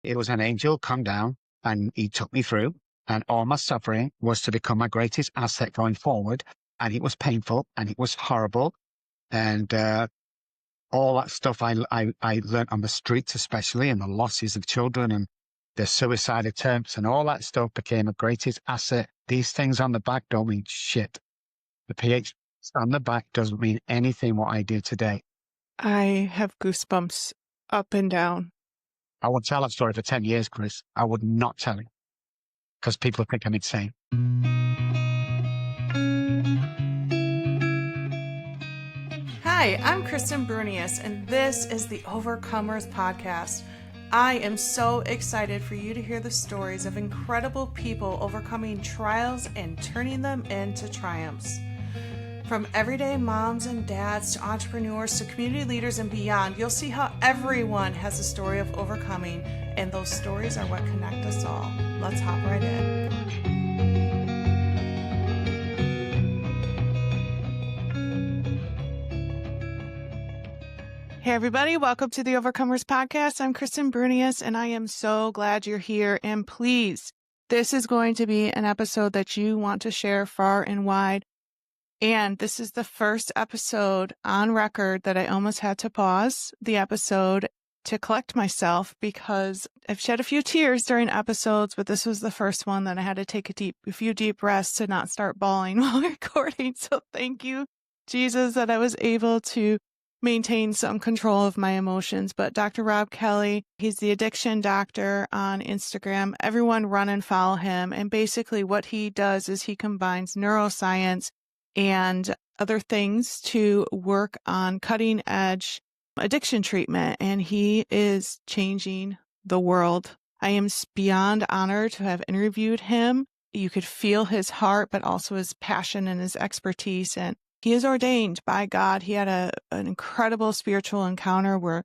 It was an angel come down and he took me through, and all my suffering was to become my greatest asset going forward. And it was painful and it was horrible. And, all that stuff I learned on the streets, especially, and the losses of children and the suicide attempts and all that stuff became a greatest asset. These things on the back don't mean shit. The PH on the back doesn't mean anything what I do today. I have goosebumps up and down. I won't tell that story for 10 years, Chris. I would not tell it because people think I'm insane. Hi, I'm Kristen and this is the Overcomers Podcast. I am so excited for you to hear the stories of incredible people overcoming trials and turning them into triumphs. From everyday moms and dads to entrepreneurs to community leaders and beyond, you'll see how everyone has a story of overcoming, and those stories are what connect us all. Let's hop right in. Hey everybody, welcome to the Overcomers Podcast. I'm Kristen and I am so glad you're here. And please, this is going to be an episode that you want to share far and wide. And this is the first episode on record that I almost had to pause the episode to collect myself because I've shed a few tears during episodes, but this was the first one that I had to take a few deep breaths to not start bawling while recording. So thank you, Jesus, that I was able to maintain some control of my emotions. But Dr. Robb Kelly, he's the addiction doctor on Instagram. Everyone run and follow him. And basically what he does is he combines neuroscience and other things to work on cutting edge addiction treatment. And he is changing the world. I am beyond honored to have interviewed him. You could feel his heart, but also his passion and his expertise. And he is ordained by God. He had an incredible spiritual encounter where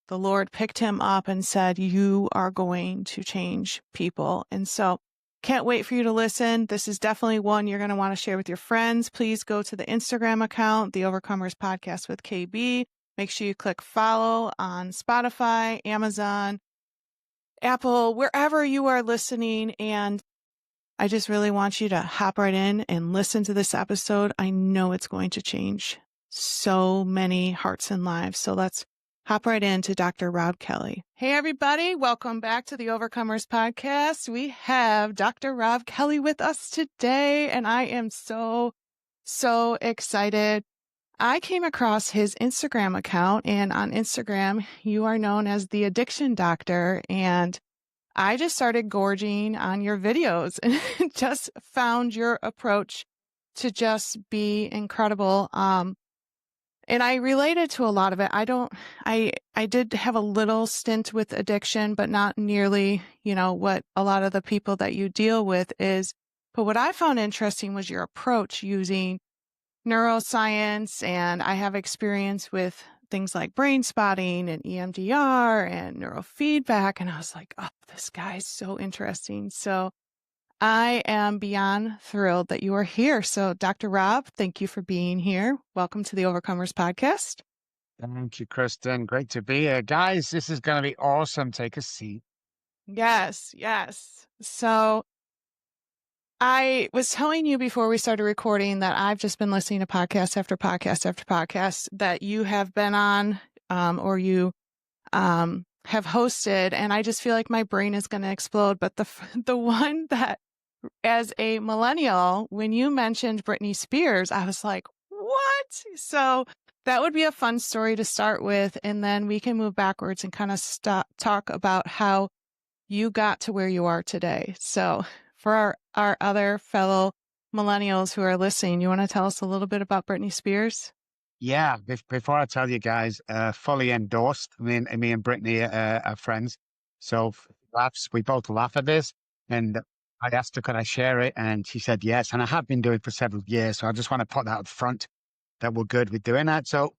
the Lord picked him up and said, you are going to change people. And so can't wait for you to listen. This is definitely one you're going to want to share with your friends. Please go to the Instagram account, The Overcomers Podcast with KB. Make sure you click follow on Spotify, Amazon, Apple, wherever you are listening. And I just really want you to hop right in and listen to this episode. I know it's going to change so many hearts and lives. So let's hop right into Dr. Robb Kelly. Hey, everybody. Welcome back to the Overcomers Podcast. We have Dr. Robb Kelly with us today, and I am so excited. I came across his Instagram account, and on Instagram, you are known as the Addiction Doctor, and I just started gorging on your videos and just found your approach to just be incredible. And I related to a lot of it. I did have a little stint with addiction, but not nearly, what a lot of the people that you deal with is. But what I found interesting was your approach using neuroscience, and I have experience with things like brain spotting and EMDR and neurofeedback. And I was like, oh, this guy's so interesting. So I am beyond thrilled that you are here. So Dr. Robb, thank you for being here. Welcome to the Overcomers Podcast. Thank you, Kristen. Great to be here. Guys, this is going to be awesome. Take a seat. Yes. So I was telling you before we started recording that I've just been listening to podcast after podcast after podcast that you have been on, or you have hosted, and I just feel like my brain is going to explode. But the one that, as a millennial, when you mentioned Britney Spears, I was like, what? So that would be a fun story to start with, and then we can move backwards and kind of talk about how you got to where you are today. So for our other fellow millennials who are listening, you want to tell us a little bit about Britney Spears? Yeah, before I tell you guys, fully endorsed. Me and Brittany are friends. So we both laugh at this. And I asked her, could I share it? And she said yes. And I have been doing it for several years. So I just want to put that up front that we're good with doing that. So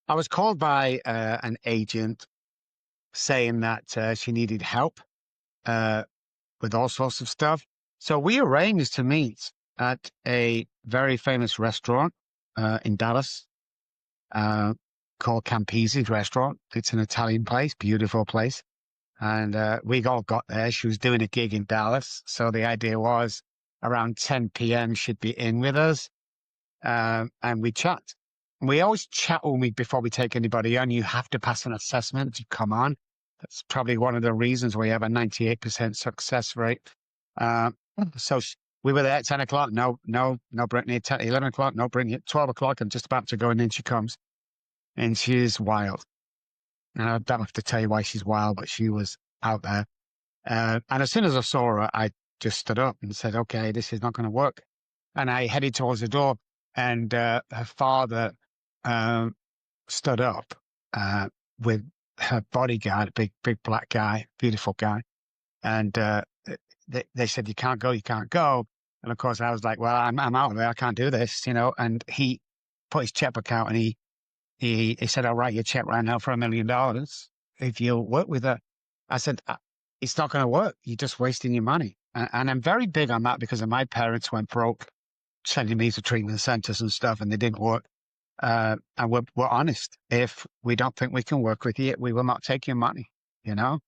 I was called by an agent saying that she needed help with all sorts of stuff. So we arranged to meet at a very famous restaurant in Dallas called Campese's Restaurant. It's an Italian place, beautiful place. And we all got there. She was doing a gig in Dallas. So the idea was around 10 p.m. she'd be in with us, and we chat. We always chat before we take anybody on. You have to pass an assessment to come on. That's probably one of the reasons we have a 98% success rate. So we were there at 10 o'clock. No, Brittany. 10, 11 o'clock. No, Brittany. 12 o'clock. I'm just about to go, and then she comes, and she's wild. And I don't have to tell you why she's wild, but she was out there. And as soon as I saw her, I just stood up and said, okay, this is not going to work. And I headed towards the door, and her father stood up with her bodyguard, a big black guy, beautiful guy. And they said, you can't go, you can't go. And of course, I was like, well, I'm out of there. I can't do this, you know. And he put his checkbook out, and he said, I'll write you a check right now for $1 million if you'll work with her. I said, it's not going to work. You're just wasting your money. And I'm very big on that because my parents went broke sending me to treatment centers and stuff, and they didn't work. And we're honest. If we don't think we can work with you, we will not take your money, you know?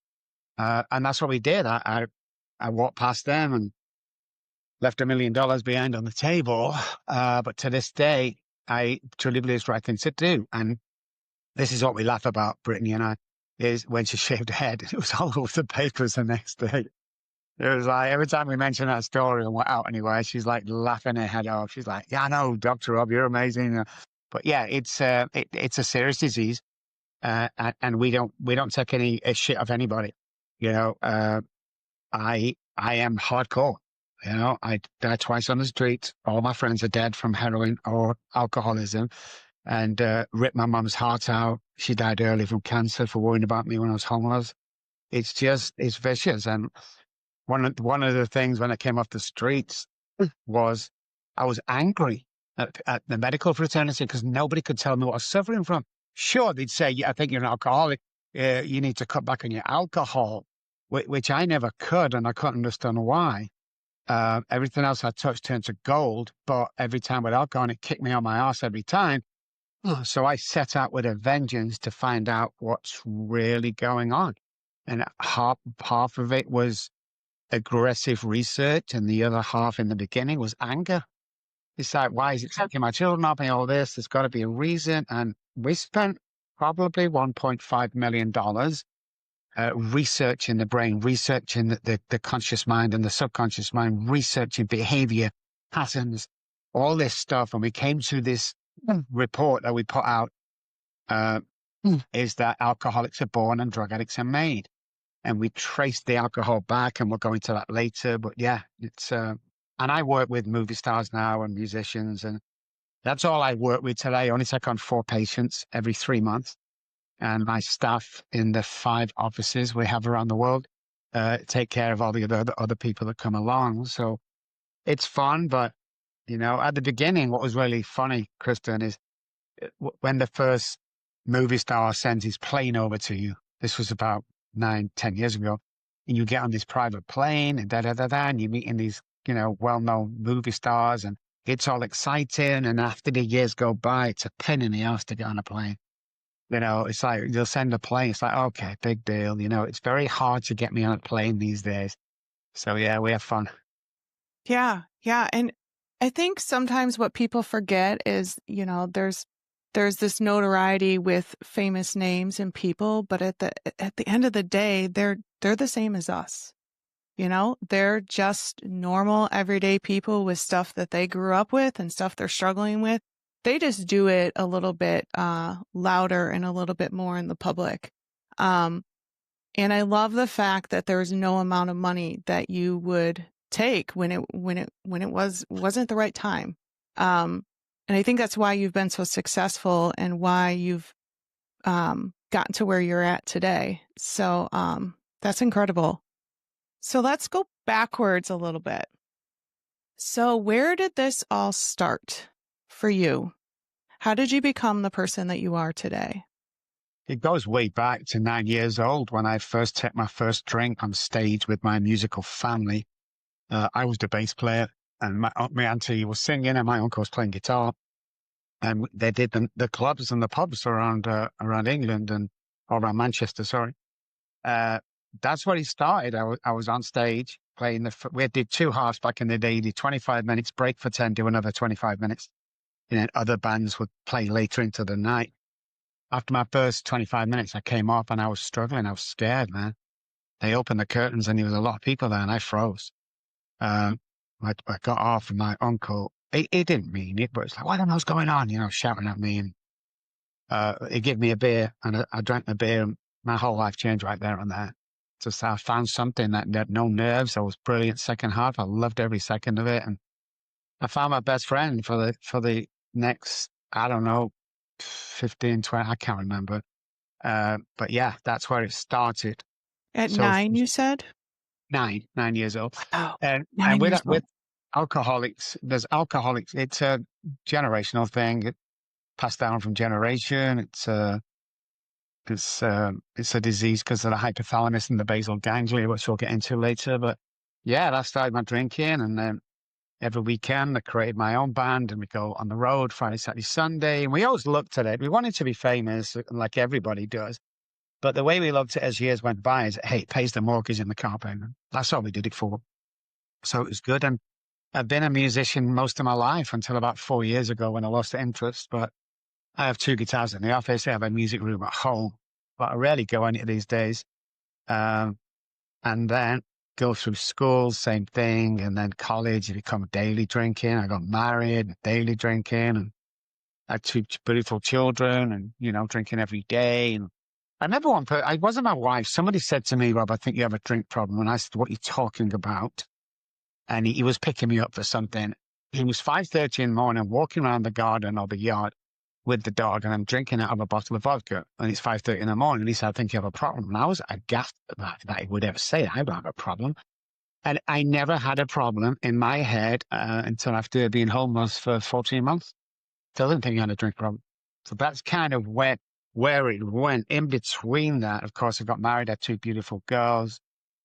And that's what we did. I walked past them and left $1 million behind on the table. But to this day, I truly believe it's the right thing to do. And this is what we laugh about, Brittany and I, is when she shaved her head, it was all over the papers the next day. It was like, every time we mention that story and we're out anywhere, she's like laughing her head off. She's like, yeah, I know, Dr. Robb, you're amazing. But yeah, it's a serious disease. And we don't take any shit of anybody. You know, I am hardcore. You know, I died twice on the street. All my friends are dead from heroin or alcoholism, and ripped my mum's heart out. She died early from cancer for worrying about me when I was homeless. It's vicious. And one of the things when I came off the streets was I was angry at the medical fraternity because nobody could tell me what I was suffering from. Sure, they'd say, yeah, I think you're an alcoholic. You need to cut back on your alcohol, which I never could, and I couldn't understand why. Everything else I touched turned to gold, but every time with alcohol, it kicked me on my ass every time. So I set out with a vengeance to find out what's really going on. And half of it was aggressive research, and the other half in the beginning was anger. It's like, why is it taking my children off me, all this? There's got to be a reason. And we spent probably $1.5 million researching the brain, researching the conscious mind and the subconscious mind, researching behavior patterns, all this stuff. And we came to this report that we put out, is that alcoholics are born and drug addicts are made. And we traced the alcohol back, and we'll go into that later. But yeah, it's, and I work with movie stars now and musicians, and that's all I work with today. I only take on 4 patients every 3 months. And my staff in the 5 offices we have around the world take care of all the other people that come along. So it's fun. But, you know, at the beginning, what was really funny, Kristen, is when the first movie star sends his plane over to you. This was about 9-10 years ago. And you get on this private plane and and you're meeting these, you know, well-known movie stars, and it's all exciting. And after the years go by, it's a pain in the ass to get on a plane. You know, it's like they'll send a plane. It's like, okay, big deal. You know, it's very hard to get me on a plane these days. So yeah, we have fun. Yeah. Yeah. And I think sometimes what people forget is, you know, there's this notoriety with famous names and people, but at the end of the day, they're the same as us. You know, they're just normal, everyday people with stuff that they grew up with and stuff they're struggling with. They just do it a little bit louder and a little bit more in the public. And I love the fact that there's no amount of money that you would take when it wasn't the right time. And I think that's why you've been so successful and why you've gotten to where you're at today. So that's incredible. So let's go backwards a little bit. So where did this all start for you? How did you become the person that you are today? It goes way back to 9 years old when I first took my first drink on stage with my musical family. I was the bass player, and my auntie was singing, and my uncle was playing guitar. And they did the clubs and the pubs around England or around Manchester, sorry. that's where it started. I was on stage playing we did two halves back in the day. You did 25 minutes, break for 10, do another 25 minutes. And then other bands would play later into the night. After my first 25 minutes, I came off and I was struggling. I was scared, man. They opened the curtains and there was a lot of people there and I froze. Um, I got off and my uncle, he didn't mean it, but it's like, what the hell's going on? You know, shouting at me. And he gave me a beer and I drank the beer and my whole life changed right there and there. Just I found something that had no nerves. I was brilliant second half. I loved every second of it. And I found my best friend for the next, I don't know, 15, 20, I can't remember. But yeah, that's where it started. At So 9, you said? 9 years old. Oh, And 9 years with old. alcoholics, there's alcoholics. It's a generational thing. It passed down from generation. It's a disease because of the hypothalamus and the basal ganglia, which we'll get into later. But yeah, that started my drinking, and then every weekend I created my own band, and we go on the road Friday, Saturday, Sunday. And we always looked at it. We wanted to be famous, like everybody does. But the way we looked at it as years went by is, hey, it pays the mortgage and the car payment. That's all we did it for. So it was good. And I've been a musician most of my life until about 4 years ago when I lost the interest. But I have two guitars in the office. I have a music room at home, but I rarely go in it these days. And then go through school, same thing. And then college, you become daily drinking. I got married, daily drinking, and I had two beautiful children and, you know, drinking every day. And I remember I wasn't my wife. Somebody said to me, Rob, I think you have a drink problem. And I said, what are you talking about? And he was picking me up for something. It was 5:30 in the morning, walking around the garden or the yard with the dog, and I'm drinking out of a bottle of vodka. And it's 5:30 in the morning. And he said, I think you have a problem. And I was aghast at that he would ever say that. I don't have a problem. And I never had a problem in my head until after being homeless for 14 months. Still didn't think I had a drink problem. So that's kind of where it went. In between that, of course, I got married. I had two beautiful girls.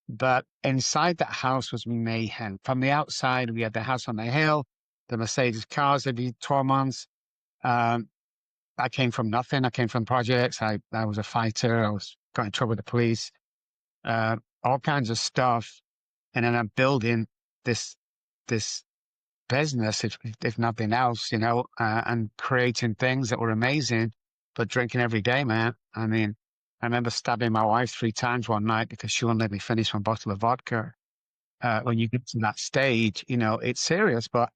But inside that house was mayhem. From the outside, we had the house on the hill, the Mercedes cars every 12 months. I came from nothing. I came from projects. I was a fighter. Got in trouble with the police, all kinds of stuff. And then I'm building this business, if nothing else, you know, and creating things that were amazing, but drinking every day, man. I mean, I remember stabbing my wife 3 times one night because she wouldn't let me finish one bottle of vodka. When you get to that stage, you know, it's serious, but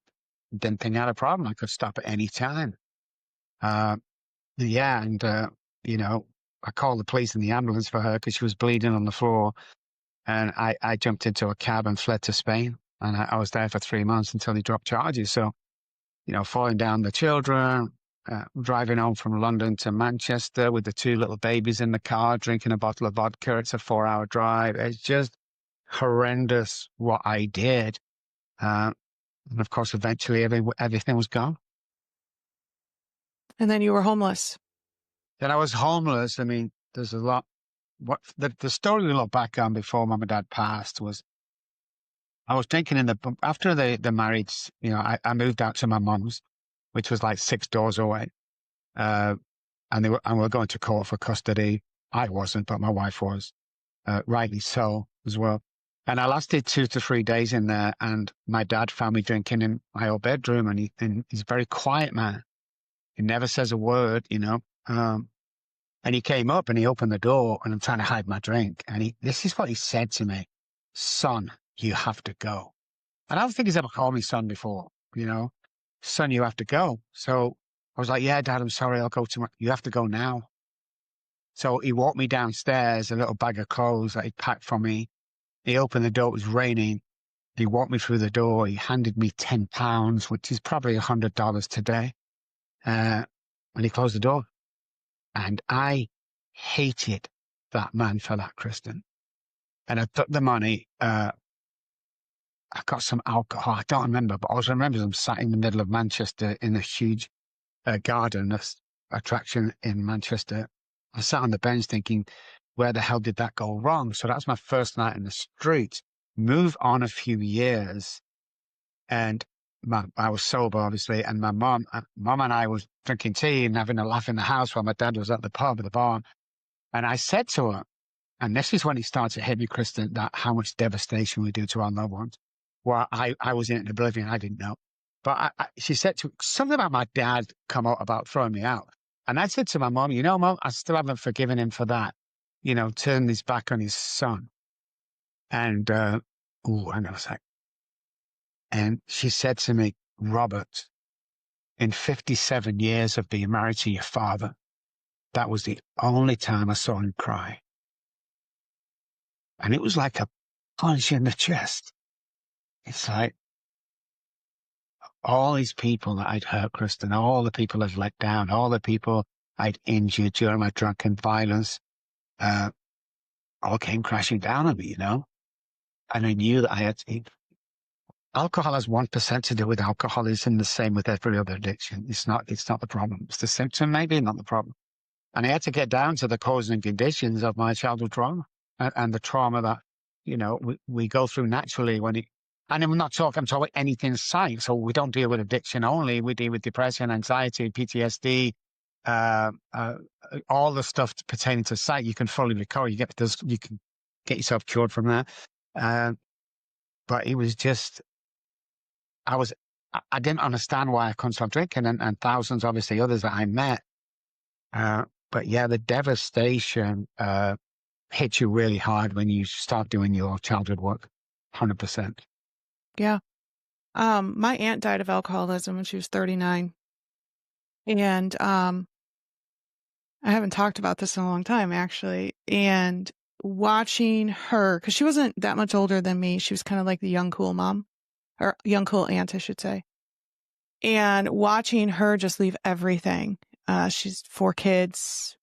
didn't think I had a problem. I could stop at any time. Yeah, and you know, I called the police and the ambulance for her because she was bleeding on the floor, and I jumped into a cab and fled to Spain, and I was there for 3 months until he dropped charges. So, you know, falling down the children, driving home from London to Manchester with the two little babies in the car, drinking a bottle of vodka. It's a 4-hour drive. It's just horrendous what I did, and of course, eventually everything was gone. And then you were homeless. Then I was homeless. I mean, there's a lot. What the story we look back on before mom and dad passed was I was drinking after the marriage, you know, I moved out to my mum's, which was like 6 doors away. And we were going to court for custody. I wasn't, but my wife was, rightly so as well. And I lasted 2 to 3 days in there, and my dad found me drinking in my old bedroom, and he's a very quiet man. He never says a word, you know. And he came up and he opened the door, and I'm trying to hide my drink. And this is what he said to me: son, you have to go. And I don't think he's ever called me son before, you know. Son, you have to go. So I was like, yeah, Dad, I'm sorry. I'll go tomorrow. You have to go now. So he walked me downstairs, a little bag of clothes that he packed for me. He opened the door. It was raining. He walked me through the door. He handed me £10, which is probably $100 today. And he closed the door. And I hated that man for that, Kristen. And I took the money. I got some alcohol. I don't remember, but I also remember I'm sat in the middle of Manchester in a huge garden, this attraction in Manchester. I sat on the bench thinking, where the hell did that go wrong? So that's my first night in the street. Move on a few years, and I was sober, obviously, and my mom and I was drinking tea and having a laugh in the house while my dad was at the pub at the bar. And I said to her, And this is when it started to hit me, Kristen, that how much devastation we do to our loved ones. Well, I was in oblivion. I didn't know. But she said something about my dad come out about throwing me out. And I said to my mom, Mom, I still haven't forgiven him for that. Turned his back on his son. And, hang on a sec. And she said to me, Robert, in 57 years of being married to your father, that was the only time I saw him cry. And it was like a punch in the chest. It's like all these people that I'd hurt, Kristen, all the people I'd let down, all the people I'd injured during my drunken violence, all came crashing down on me, And I knew that I had to. Alcohol has 1% to do with alcoholism, the same with every other addiction. It's not the problem. It's the symptom, maybe, not the problem. And I had to get down to the causes and conditions of my childhood trauma and the trauma that, we go through naturally and I'm talking about anything psych. So we don't deal with addiction only. We deal with depression, anxiety, PTSD, all the stuff pertaining to psych. You can fully recover. You can get yourself cured from that. But it was just, I didn't understand why I couldn't stop drinking, and thousands, obviously, others that I met. But yeah, the devastation hits you really hard when you start doing your childhood work. 100%. Yeah. My aunt died of alcoholism when she was 39. And I haven't talked about this in a long time, actually. And watching her, because she wasn't that much older than me. She was kind of like the young, cool mom, or young, cool aunt, I should say. And watching her just leave everything. She's 4 kids.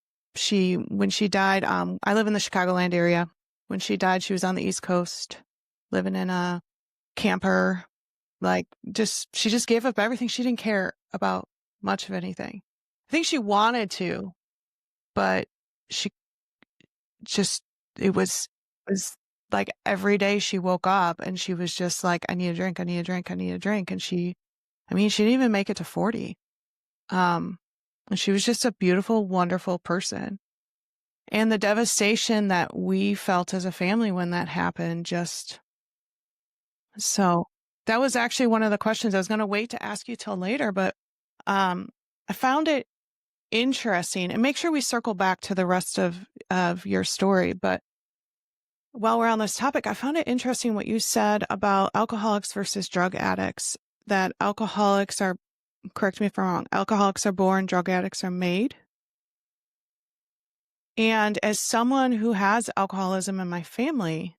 When she died, I live in the Chicagoland area. When she died, she was on the East Coast, living in a camper. She just gave up everything. She didn't care about much of anything. I think she wanted to, but she just, it was like every day she woke up and she was just like, I need a drink, I need a drink, I need a drink. And she didn't even make it to 40. And she was just a beautiful, wonderful person. And the devastation that we felt as a family when that happened, so that was actually one of the questions I was going to wait to ask you till later, but I found it interesting, and make sure we circle back to the rest of your story. But while we're on this topic, I found it interesting what you said about alcoholics versus drug addicts, that alcoholics are, correct me if I'm wrong, alcoholics are born, drug addicts are made. And as someone who has alcoholism in my family,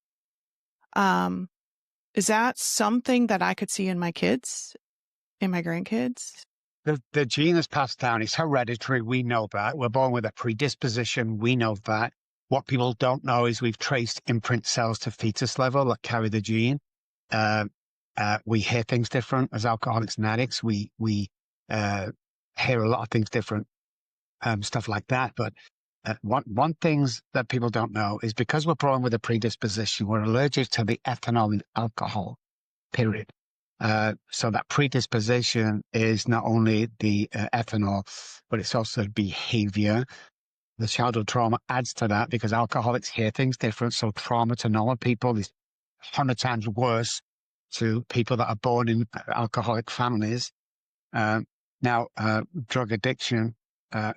is that something that I could see in my kids, in my grandkids? The gene is passed down. It's hereditary. We know that. We're born with a predisposition. We know that. What people don't know is we've traced imprint cells to fetus level that carry the gene. We hear things different as alcoholics and addicts. We hear a lot of things different, stuff like that. But one things that people don't know is because we're born with a predisposition, we're allergic to the ethanol in alcohol, period. So that predisposition is not only the ethanol, but it's also behavior. The childhood trauma adds to that because alcoholics hear things different. So trauma to normal people is 100 times worse to people that are born in alcoholic families. Now, drug addiction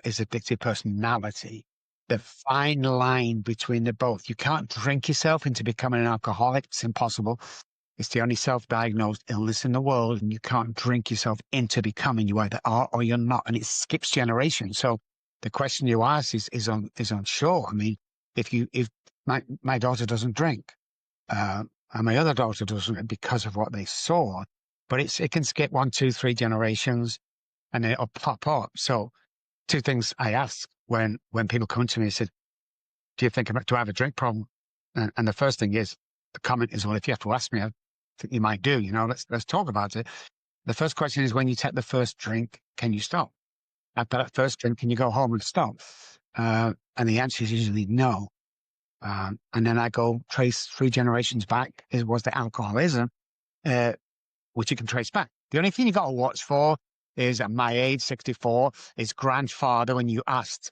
is addictive personality. The fine line between the both. You can't drink yourself into becoming an alcoholic. It's impossible. It's the only self-diagnosed illness in the world, and you can't drink yourself into becoming. You either are or you're not, and it skips generations. So the question you ask is unsure. I mean, if my daughter doesn't drink, and my other daughter doesn't because of what they saw, but it can skip 1, 2, 3 generations, and then it'll pop up. So 2 things I ask when people come to me and said, do I have a drink problem? And the first thing is, the comment is, well, if you have to ask me, I think you might do, let's talk about it. The first question is, when you take the first drink, can you stop? After that first drink, can you go home and stop? And the answer is usually no. And then I go trace 3 generations back. Was the alcoholism, which you can trace back. The only thing you got to watch for is, at my age, 64, his grandfather, when you asked,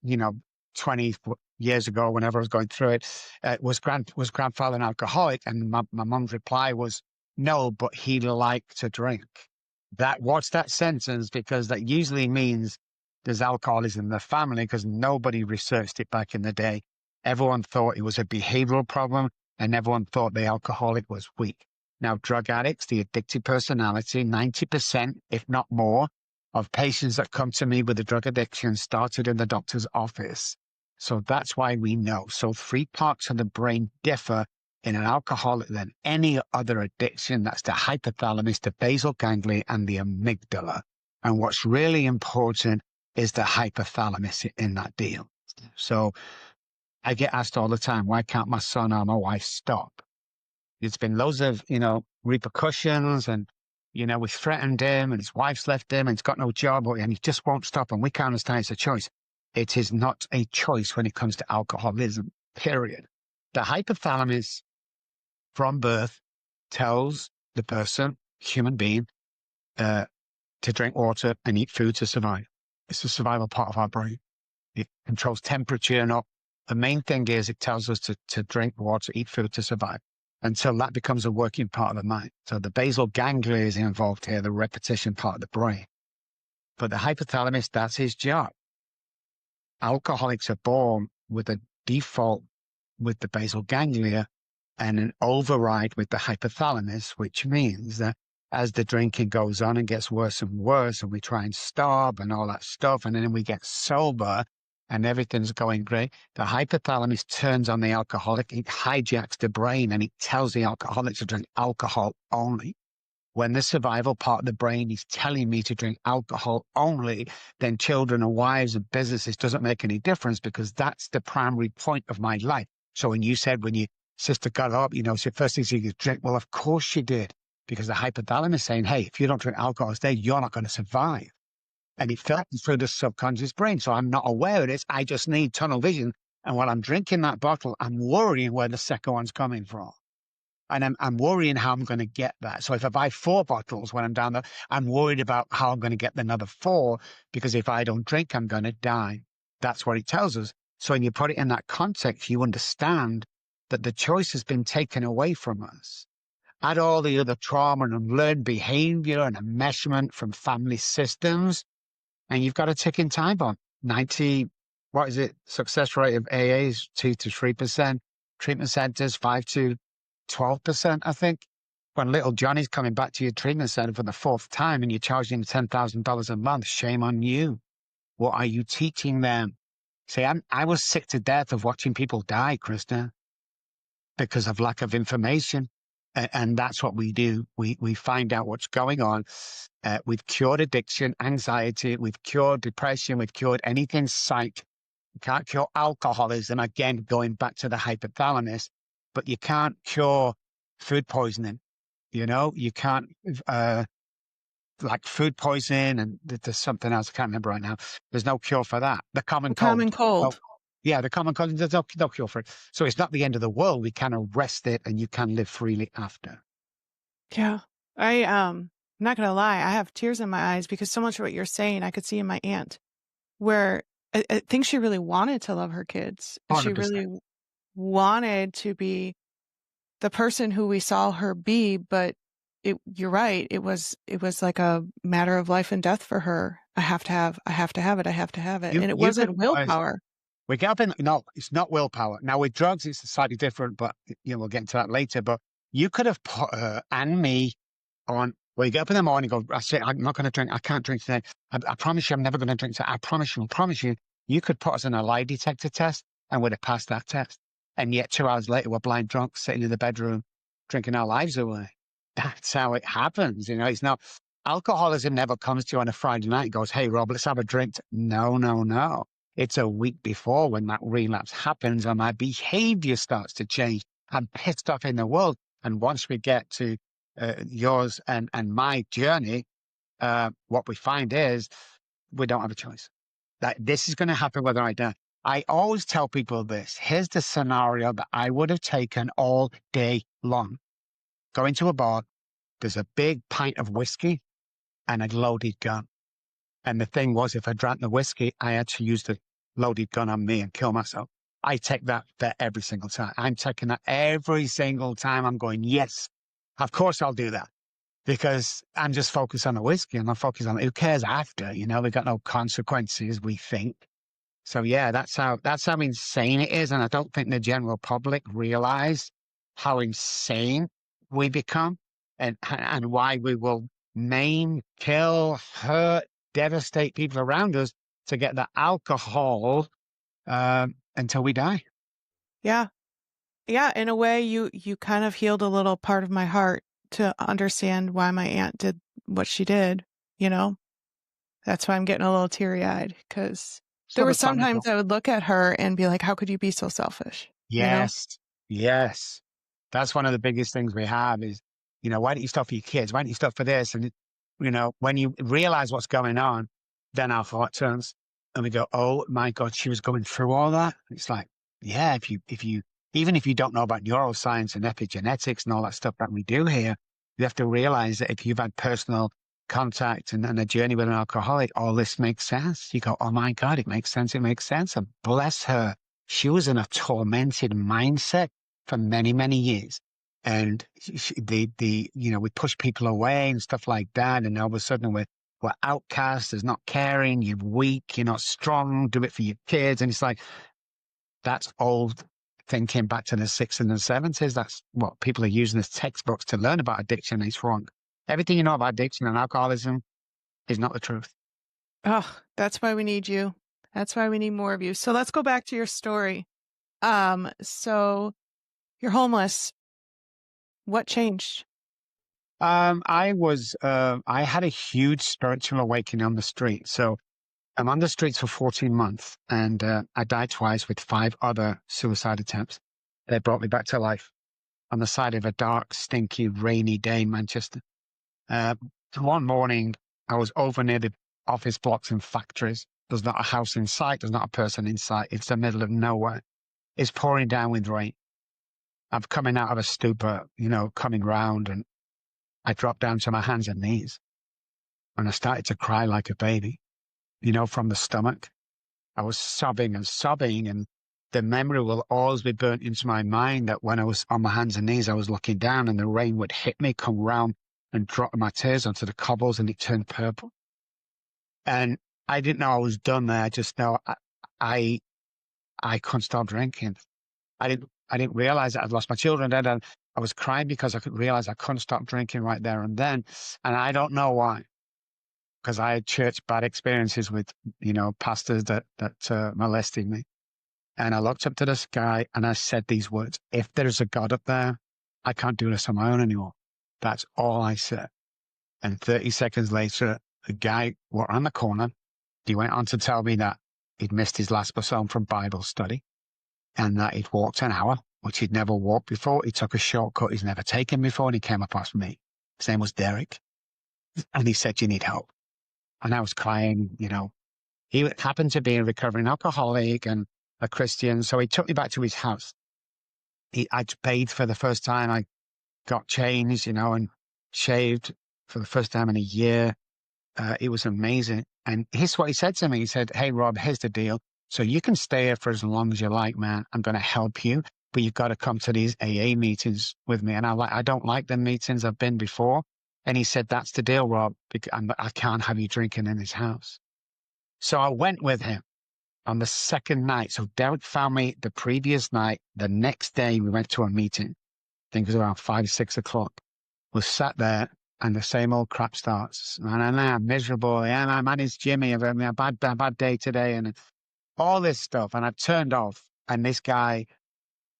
20 years ago, whenever I was going through it, was grandfather an alcoholic? And my mum's reply was, no, but he liked to drink. What's that sentence? Because that usually means there's alcoholism in the family, because nobody researched it back in the day. Everyone thought it was a behavioral problem, and everyone thought the alcoholic was weak. Now, drug addicts, the addicted personality, 90%, if not more, of patients that come to me with a drug addiction started in the doctor's office. So that's why we know. So 3 parts of the brain differ in an alcoholic than any other addiction. That's the hypothalamus, the basal ganglia, and the amygdala. And what's really important is the hypothalamus in that deal. So I get asked all the time, why can't my son or my wife stop? It's been loads of, repercussions, and, we threatened him, and his wife's left him, and he's got no job, and he just won't stop. And we can't understand it's a choice. It is not a choice when it comes to alcoholism, period. The hypothalamus from birth tells the person, human being, to drink water and eat food to survive. It's the survival part of our brain. It controls temperature and all. The main thing is it tells us to drink water, eat food to survive, until that becomes a working part of the mind. So the basal ganglia is involved here, the repetition part of the brain. But the hypothalamus, that's his job. Alcoholics are born with a default with the basal ganglia and an override with the hypothalamus, which means that as the drinking goes on and gets worse and worse, and we try and stop and all that stuff, and then we get sober and everything's going great, the hypothalamus turns on the alcoholic. It hijacks the brain and it tells the alcoholic to drink alcohol only. When the survival part of the brain is telling me to drink alcohol only, then children and wives and businesses doesn't make any difference, because that's the primary point of my life. So when you said, when your sister got up, so first thing she could drink, well, of course she did, because the hypothalamus is saying, hey, if you don't drink alcohol today, you're not going to survive. And it filters through the subconscious brain. So I'm not aware of this. I just need tunnel vision. And while I'm drinking that bottle, I'm worrying where the second one's coming from. And I'm worrying how I'm going to get that. So if I buy 4 bottles when I'm down there, I'm worried about how I'm going to get another 4, because if I don't drink, I'm going to die. That's what it tells us. So when you put it in that context, you understand that the choice has been taken away from us. Add all the other trauma and learned behavior and enmeshment from family systems, and you've got a ticking time bomb. Success rate of AA is 2 to 3%. Treatment centers, 5 to 12%, I think. When little Johnny's coming back to your treatment center for the 4th time and you're charging him $10,000 a month, shame on you. What are you teaching them? See, I was sick to death of watching people die, Kristen, because of lack of information. And that's what we do. We find out what's going on. We've cured addiction, anxiety. We've cured depression. We've cured anything psych. You can't cure alcoholism. Again, going back to the hypothalamus. But you can't cure food poisoning. You can't, like food poisoning, and there's something else I can't remember right now. There's no cure for that. The common cold. Yeah, the common cold, there's no cure for it. So it's not the end of the world. We can arrest it and you can live freely after. Yeah. I'm not going to lie. I have tears in my eyes, because so much of what you're saying, I could see in my aunt, where I think she really wanted to love her kids. 100%. She really wanted to be the person who we saw her be, but you're right. It was like a matter of life and death for her. I have to have it. And it wasn't willpower. No, it's not willpower. Now with drugs, it's slightly different, but we'll get into that later. But you could have put her and me on, well, you get up in the morning and go, I say, I'm not going to drink. I can't drink today. I promise you, I'm never going to drink today. I promise you. You could put us on a lie detector test and we'd have passed that test. And yet 2 hours later, we're blind drunk, sitting in the bedroom, drinking our lives away. That's how it happens. It's not, alcoholism never comes to you on a Friday night and goes, hey, Rob, let's have a drink. No. It's a week before when that relapse happens and my behavior starts to change. I'm pissed off in the world. And once we get to yours and my journey, what we find is we don't have a choice. That this is going to happen whether I die. I always tell people this. Here's the scenario that I would have taken all day long. Go into a bar, there's a big pint of whiskey and a loaded gun. And the thing was, if I drank the whiskey, I had to use the loaded gun on me and kill myself. I take that bet every single time. I'm taking that every single time. I'm going, yes, of course I'll do that because I'm just focused on the whiskey and I'm focused on who cares after, we got no consequences, we think. So yeah, that's how insane it is. And I don't think the general public realize how insane we become and why we will maim, kill, hurt, devastate people around us to get the alcohol until we die. Yeah. Yeah. In a way, you kind of healed a little part of my heart to understand why my aunt did what she did, you know? That's why I'm getting a little teary-eyed because there were sometimes I would look at her and be like, how could you be so selfish? Yes. Yes. That's one of the biggest things we have is, why don't you stop for your kids? Why don't you stop for this? And, when you realize what's going on, then our thought turns and we go, oh my God, she was going through all that. It's like, yeah, even if you don't know about neuroscience and epigenetics and all that stuff that we do here, you have to realize that if you've had personal contact and a journey with an alcoholic, all this makes sense. You go, oh my God, it makes sense. It makes sense. And bless her. She was in a tormented mindset for many, many years. And we push people away and stuff like that. And all of a sudden we're outcasts. There's not caring. You're weak. You're not strong. Do it for your kids. And it's like, that's old thinking back to the 60s and the 70s. That's what people are using as textbooks to learn about addiction. It's wrong. Everything you know about addiction and alcoholism is not the truth. Oh, that's why we need you. That's why we need more of you. So let's go back to your story. So you're homeless. What changed? I had a huge spiritual awakening on the street. So I'm on the streets for 14 months and I died twice with 5 other suicide attempts. They brought me back to life on the side of a dark, stinky, rainy day in Manchester. One morning, I was over near the office blocks and factories. There's not a house in sight. There's not a person in sight. It's the middle of nowhere. It's pouring down with rain. I'm coming out of a stupor, coming round, and I dropped down to my hands and knees and I started to cry like a baby, from the stomach. I was sobbing and sobbing, and the memory will always be burnt into my mind that when I was on my hands and knees, I was looking down and the rain would hit me, come round and drop my tears onto the cobbles and it turned purple. And I didn't know I was done there. I just know I couldn't stop drinking. I didn't realize that I'd lost my children. Then I was crying because I could realize I couldn't stop drinking right there and then. And I don't know why, because I had church bad experiences with, pastors that molested me. And I looked up to the sky and I said these words, if there's a God up there, I can't do this on my own anymore. That's all I said. And 30 seconds later, the guy walked around the corner. He went on to tell me that he'd missed his last bus home from Bible study and that he'd walked an hour, which he'd never walked before. He took a shortcut he's never taken before and he came across me. His name was Derek. And he said, you need help. And I was crying, He happened to be a recovering alcoholic and a Christian. So he took me back to his house. I'd bathed for the first time. I got changed, and shaved for the first time in a year. It was amazing. And here's what he said to me. He said, hey, Rob, here's the deal. So you can stay here for as long as you like, man. I'm going to help you, but you've got to come to these AA meetings with me. And I don't like the meetings I've been before. And he said, that's the deal, Rob, because I can't have you drinking in his house. So I went with him on the second night. So Derek found me the previous night. The next day we went to a meeting. I think it was around 5, 6 o'clock. We sat there and the same old crap starts. And I'm miserable. Yeah, my name's Jimmy. I've had a bad day today. And all this stuff. And I turned off. And this guy,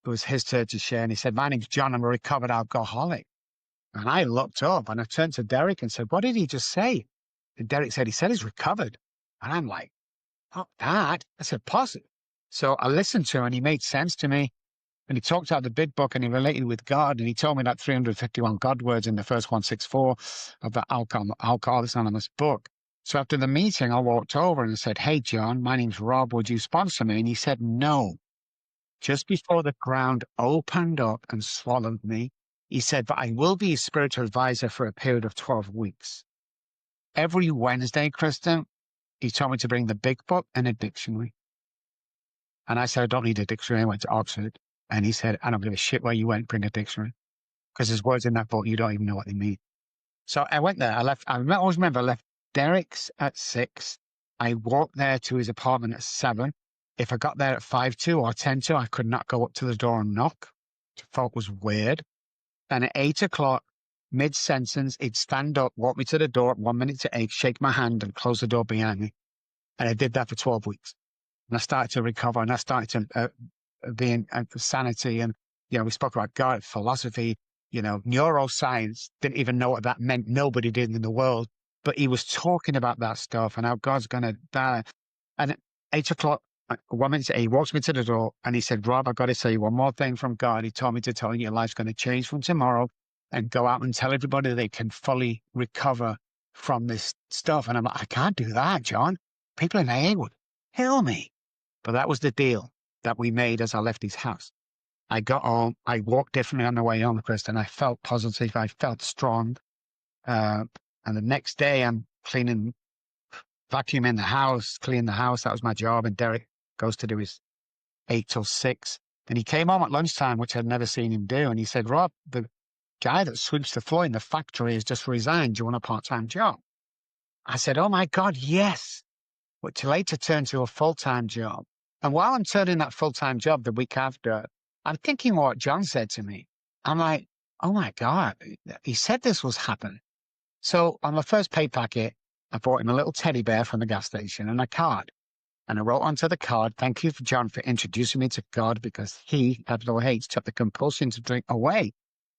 it was his turn to share. And he said, my name's John. I'm a recovered alcoholic. And I looked up and I turned to Derek and said, what did he just say? And Derek said, he said he's recovered. And I'm like, oh, that? I said, positive. So I listened to him and he made sense to me. And he talked out the big book and he related with God. And he told me that 351 God words in the first 164 of the Alcoholics Anonymous book. So after the meeting, I walked over and said, hey, John, my name's Rob. Would you sponsor me? And he said, no. Just before the ground opened up and swallowed me, he said, but I will be a spiritual advisor for a period of 12 weeks. Every Wednesday, Kristen, he told me to bring the big book and a dictionary. And I said, I don't need a dictionary. I went to Oxford. And he said, I don't give a shit where you went, bring a dictionary. Because there's words in that book, you don't even know what they mean. So I went there. I always remember I left Derek's at 6. I walked there to his apartment at 7. If I got there at 5 to or 10 to, I could not go up to the door and knock. I thought it was weird. And at 8 o'clock, mid-sentence, he'd stand up, walk me to the door at 1 minute to 8, shake my hand and close the door behind me. And I did that for 12 weeks. And I started to recover, and I started to be in sanity. And, we spoke about God, philosophy, neuroscience, didn't even know what that meant. Nobody did in the world. But he was talking about that stuff and how God's going to die. And at 8 o'clock, 1 minute to 8, he walks me to the door and he said, Rob, I've got to say you one more thing from God. He told me to tell you your life's going to change from tomorrow, and go out and tell everybody they can fully recover from this stuff. And I'm like, I can't do that, John. People in AA would kill me. But that was the deal that we made as I left his house. I got home. I walked differently on the way home, Kristen. I felt positive. I felt strong. And the next day I'm vacuuming the house, cleaning the house. That was my job. And Derek goes to do his 8 till 6. And he came home at lunchtime, which I'd never seen him do. And he said, Rob, the guy that sweeps the floor in the factory has just resigned. Do you want a part-time job? I said, oh my God, yes. Which later turned to a full-time job. And while I'm turning that full-time job the week after, I'm thinking what John said to me. I'm like, oh my God, he said this was happening. So on my first pay packet, I bought him a little teddy bear from the gas station and a card. And I wrote onto the card, thank you, John, for introducing me to God, because he, capital H, took the compulsion to drink away.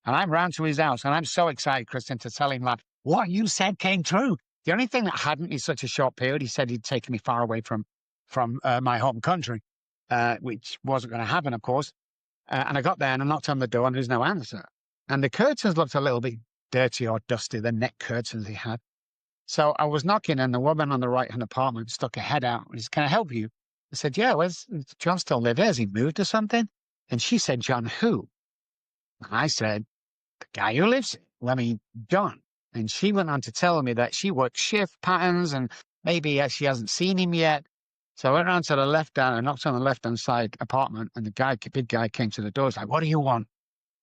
And I'm round to his house and I'm so excited, Kristen, to tell him that what you said came true. The only thing that hadn't in such a short period, he said he'd taken me far away from my home country, which wasn't going to happen, of course. And I got there and I knocked on the door and there's no answer. And the curtains looked a little bit dirty or dusty, the net curtains he had. So I was knocking and the woman on the right-hand apartment stuck her head out and said, can I help you? I said, yeah, where's John still live here? Has he moved or something? And she said, John who? And I said, the guy who lives here. Well, I mean, John. And she went on to tell me that she works shift patterns and maybe she hasn't seen him yet. So I went around to the left hand and knocked on the left-hand side apartment, and the big guy came to the door. He's like, what do you want?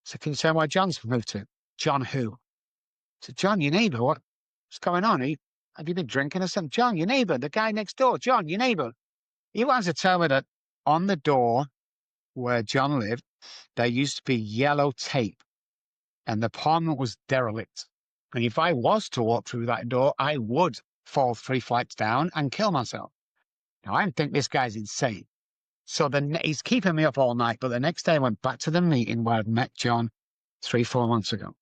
So can you tell me where John's moved to? John who? I said, John, your neighbor, what's going on? Have you been drinking or something? John, your neighbor, the guy next door. John, your neighbor. He wanted to tell me that on the door where John lived, there used to be yellow tape and the apartment was derelict. And if I was to walk through that door, I would fall 3 flights down and kill myself. Now, I think this guy's insane. So he's keeping me up all night. But the next day I went back to the meeting where I'd met John 3-4 months ago.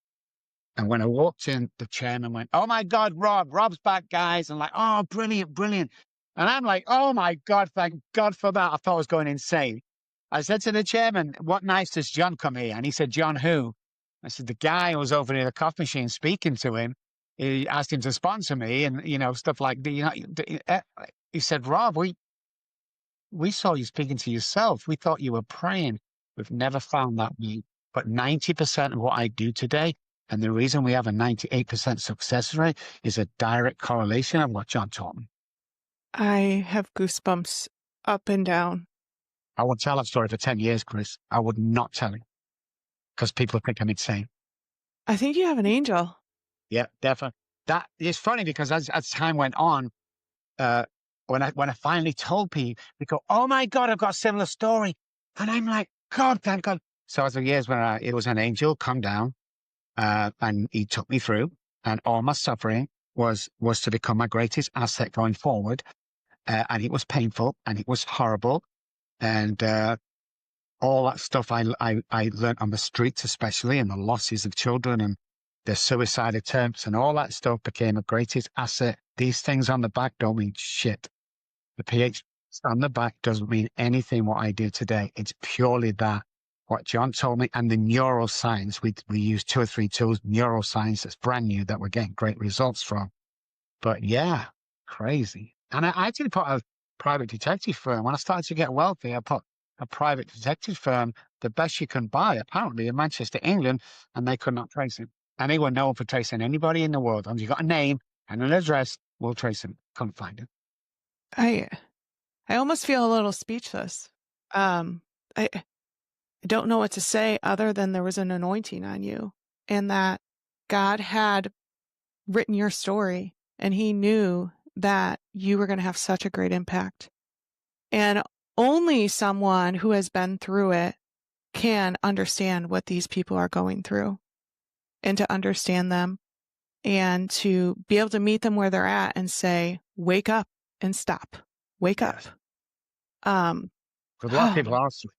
And when I walked in, the chairman went, oh my God, Rob's back, guys. And like, oh, brilliant, brilliant. And I'm like, oh my God, thank God for that. I thought I was going insane. I said to the chairman, what nights does John come here? And he said, John who? I said, the guy who was over near the coffee machine speaking to him. He asked him to sponsor me and, stuff like that. He said, Rob, we saw you speaking to yourself. We thought you were praying. We've never found that way. But 90% of what I do today, and the reason we have a 98% success rate, is a direct correlation of what John taught me. I have goosebumps up and down. I won't tell that story for 10 years, Chris. I would not tell it because people think I'm insane. I think you have an angel. Yeah, definitely. That is funny because as time went on, when I finally told people, they go, oh my God, I've got a similar story. And I'm like, God, thank God. So as the years when it was an angel come down, and he took me through, and all my suffering was to become my greatest asset going forward. And it was painful and it was horrible. And, all that stuff I learned on the streets, especially, and the losses of children and the suicide attempts and all that stuff became a greatest asset. These things on the back don't mean shit. The PH on the back doesn't mean anything what I do today. It's purely that, what John told me, and the neuroscience. We use 2 or 3 tools, neuroscience that's brand new that we're getting great results from. But yeah, crazy. And I actually put a private detective firm. When I started to get wealthy, I put a private detective firm, the best you can buy, apparently in Manchester, England, and they could not trace him. And they were known for tracing anybody in the world. And you got a name and an address, we'll trace him. Couldn't find him. I almost feel a little speechless. I don't know what to say other than there was an anointing on you and that God had written your story and he knew that you were going to have such a great impact. And only someone who has been through it can understand what these people are going through and to understand them and to be able to meet them where they're at and say, wake up and stop. Wake Yes. up. Because a lot of people are asleep,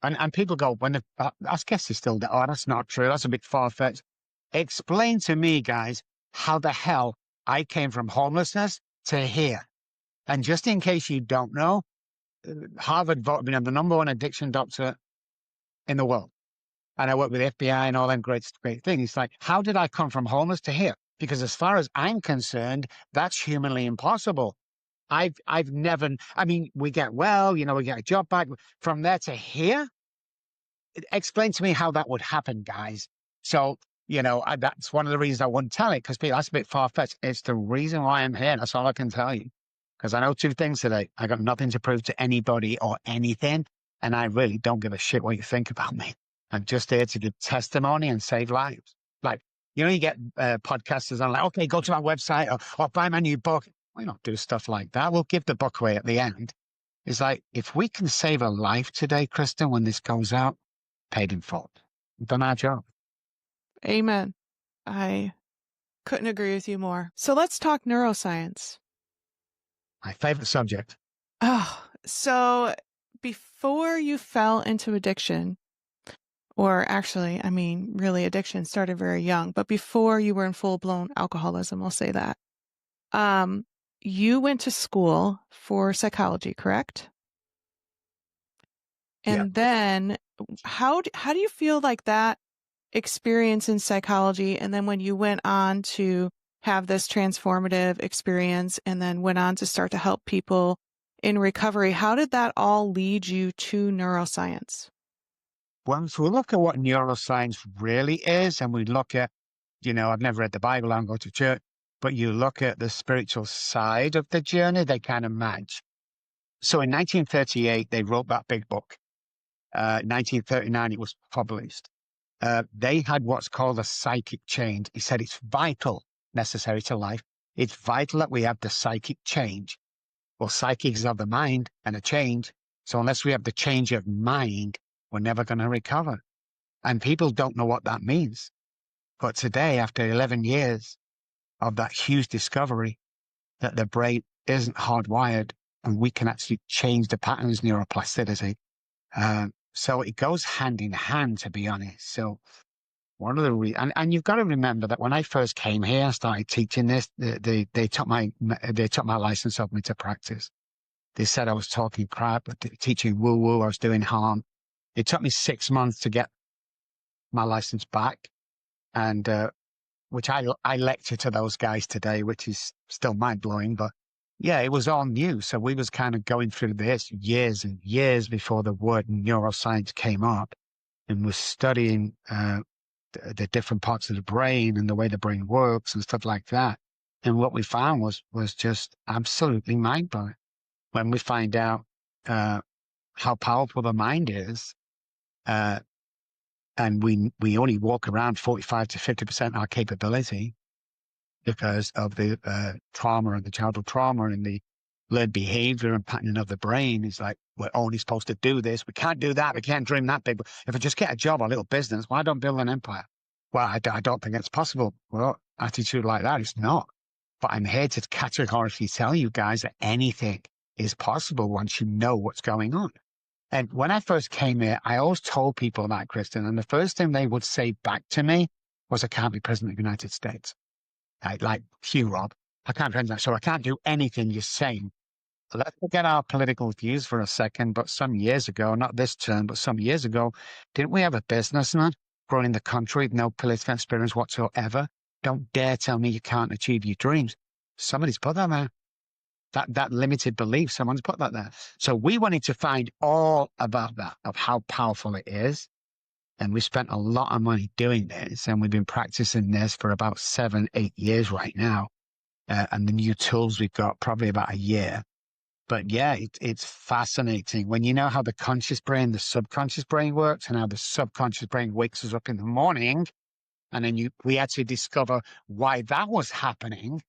and people go, I guess it's still, oh, that's not true. That's a bit far-fetched. Explain to me, guys, how the hell I came from homelessness to here. And just in case you don't know, Harvard voted me the #1 addiction doctor in the world. And I work with the FBI and all them great things. It's like, how did I come from homeless to here? Because as far as I'm concerned, that's humanly impossible. I've never, we get well, we get a job back. From there to here, explain to me how that would happen, guys. So, that's one of the reasons I wouldn't tell it, because that's a bit far-fetched. It's the reason why I'm here. That's all I can tell you. Because I know two things today. I got nothing to prove to anybody or anything, and I really don't give a shit what you think about me. I'm just here to give testimony and save lives. Like, you get podcasters on, like, okay, go to my website or buy my new book. We don't do stuff like that. We'll give the book away at the end. It's like, if we can save a life today, Kristen, when this goes out, paid in full. We've done our job. Amen. I couldn't agree with you more. So let's talk neuroscience. My favorite subject. Oh, so before you fell into addiction, or actually, really addiction started very young, but before you were in full-blown alcoholism, we'll say that, you went to school for psychology, correct? And then how do you feel like that experience in psychology, and then when you went on to have this transformative experience and then went on to start to help people in recovery, how did that all lead you to neuroscience? Well, if we look at what neuroscience really is, and we look at, I've never read the Bible, I don't go to church, but you look at the spiritual side of the journey, they kind of match. So in 1938, they wrote that big book. 1939, it was published. They had what's called a psychic change. He said it's vital, necessary to life. It's vital that we have the psychic change. Well, psychic is of the mind and a change. So unless we have the change of mind, we're never going to recover. And people don't know what that means. But today, after 11 years of that huge discovery that the brain isn't hardwired and we can actually change the patterns, neuroplasticity. So it goes hand in hand, to be honest. So one of the and you've got to remember that when I first came here and started teaching this, they took my license off me to practice. They said I was talking crap, teaching woo-woo, I was doing harm. It took me 6 months to get my license back, and which I lecture to those guys today, which is still mind-blowing, but yeah, it was all new. So we was kind of going through this years and years before the word neuroscience came up, and was studying the different parts of the brain and the way the brain works and stuff like that. And what we found was just absolutely mind-blowing. When we find out how powerful the mind is, and we only walk around 45 to 50% our capability because of the trauma and the childhood trauma and the learned behavior and patterning of the brain. It's like, we're only supposed to do this. We can't do that. We can't dream that big. If I just get a job or a little business, why don't build an empire? Well, I don't think it's possible. Well, attitude like that is not. But I'm here to categorically tell you guys that anything is possible once you know what's going on. And when I first came here, I always told people that, Kristen, and the first thing they would say back to me was, I can't be president of the United States. Like you, Rob, I can't be president, so I can't do anything you're saying. Let's forget our political views for a second, but some years ago, not this term, but some years ago, didn't we have a businessman running the country with no political experience whatsoever? Don't dare tell me you can't achieve your dreams. Somebody's put that there. That limited belief, someone's put that there. So we wanted to find all about that, of how powerful it is. And we spent a lot of money doing this, and we've been practicing this for about 7-8 years right now. And the new tools we've got probably about a year. But yeah, it's fascinating when you know how the conscious brain, the subconscious brain works, and how the subconscious brain wakes us up in the morning. And then we actually discover why that was happening.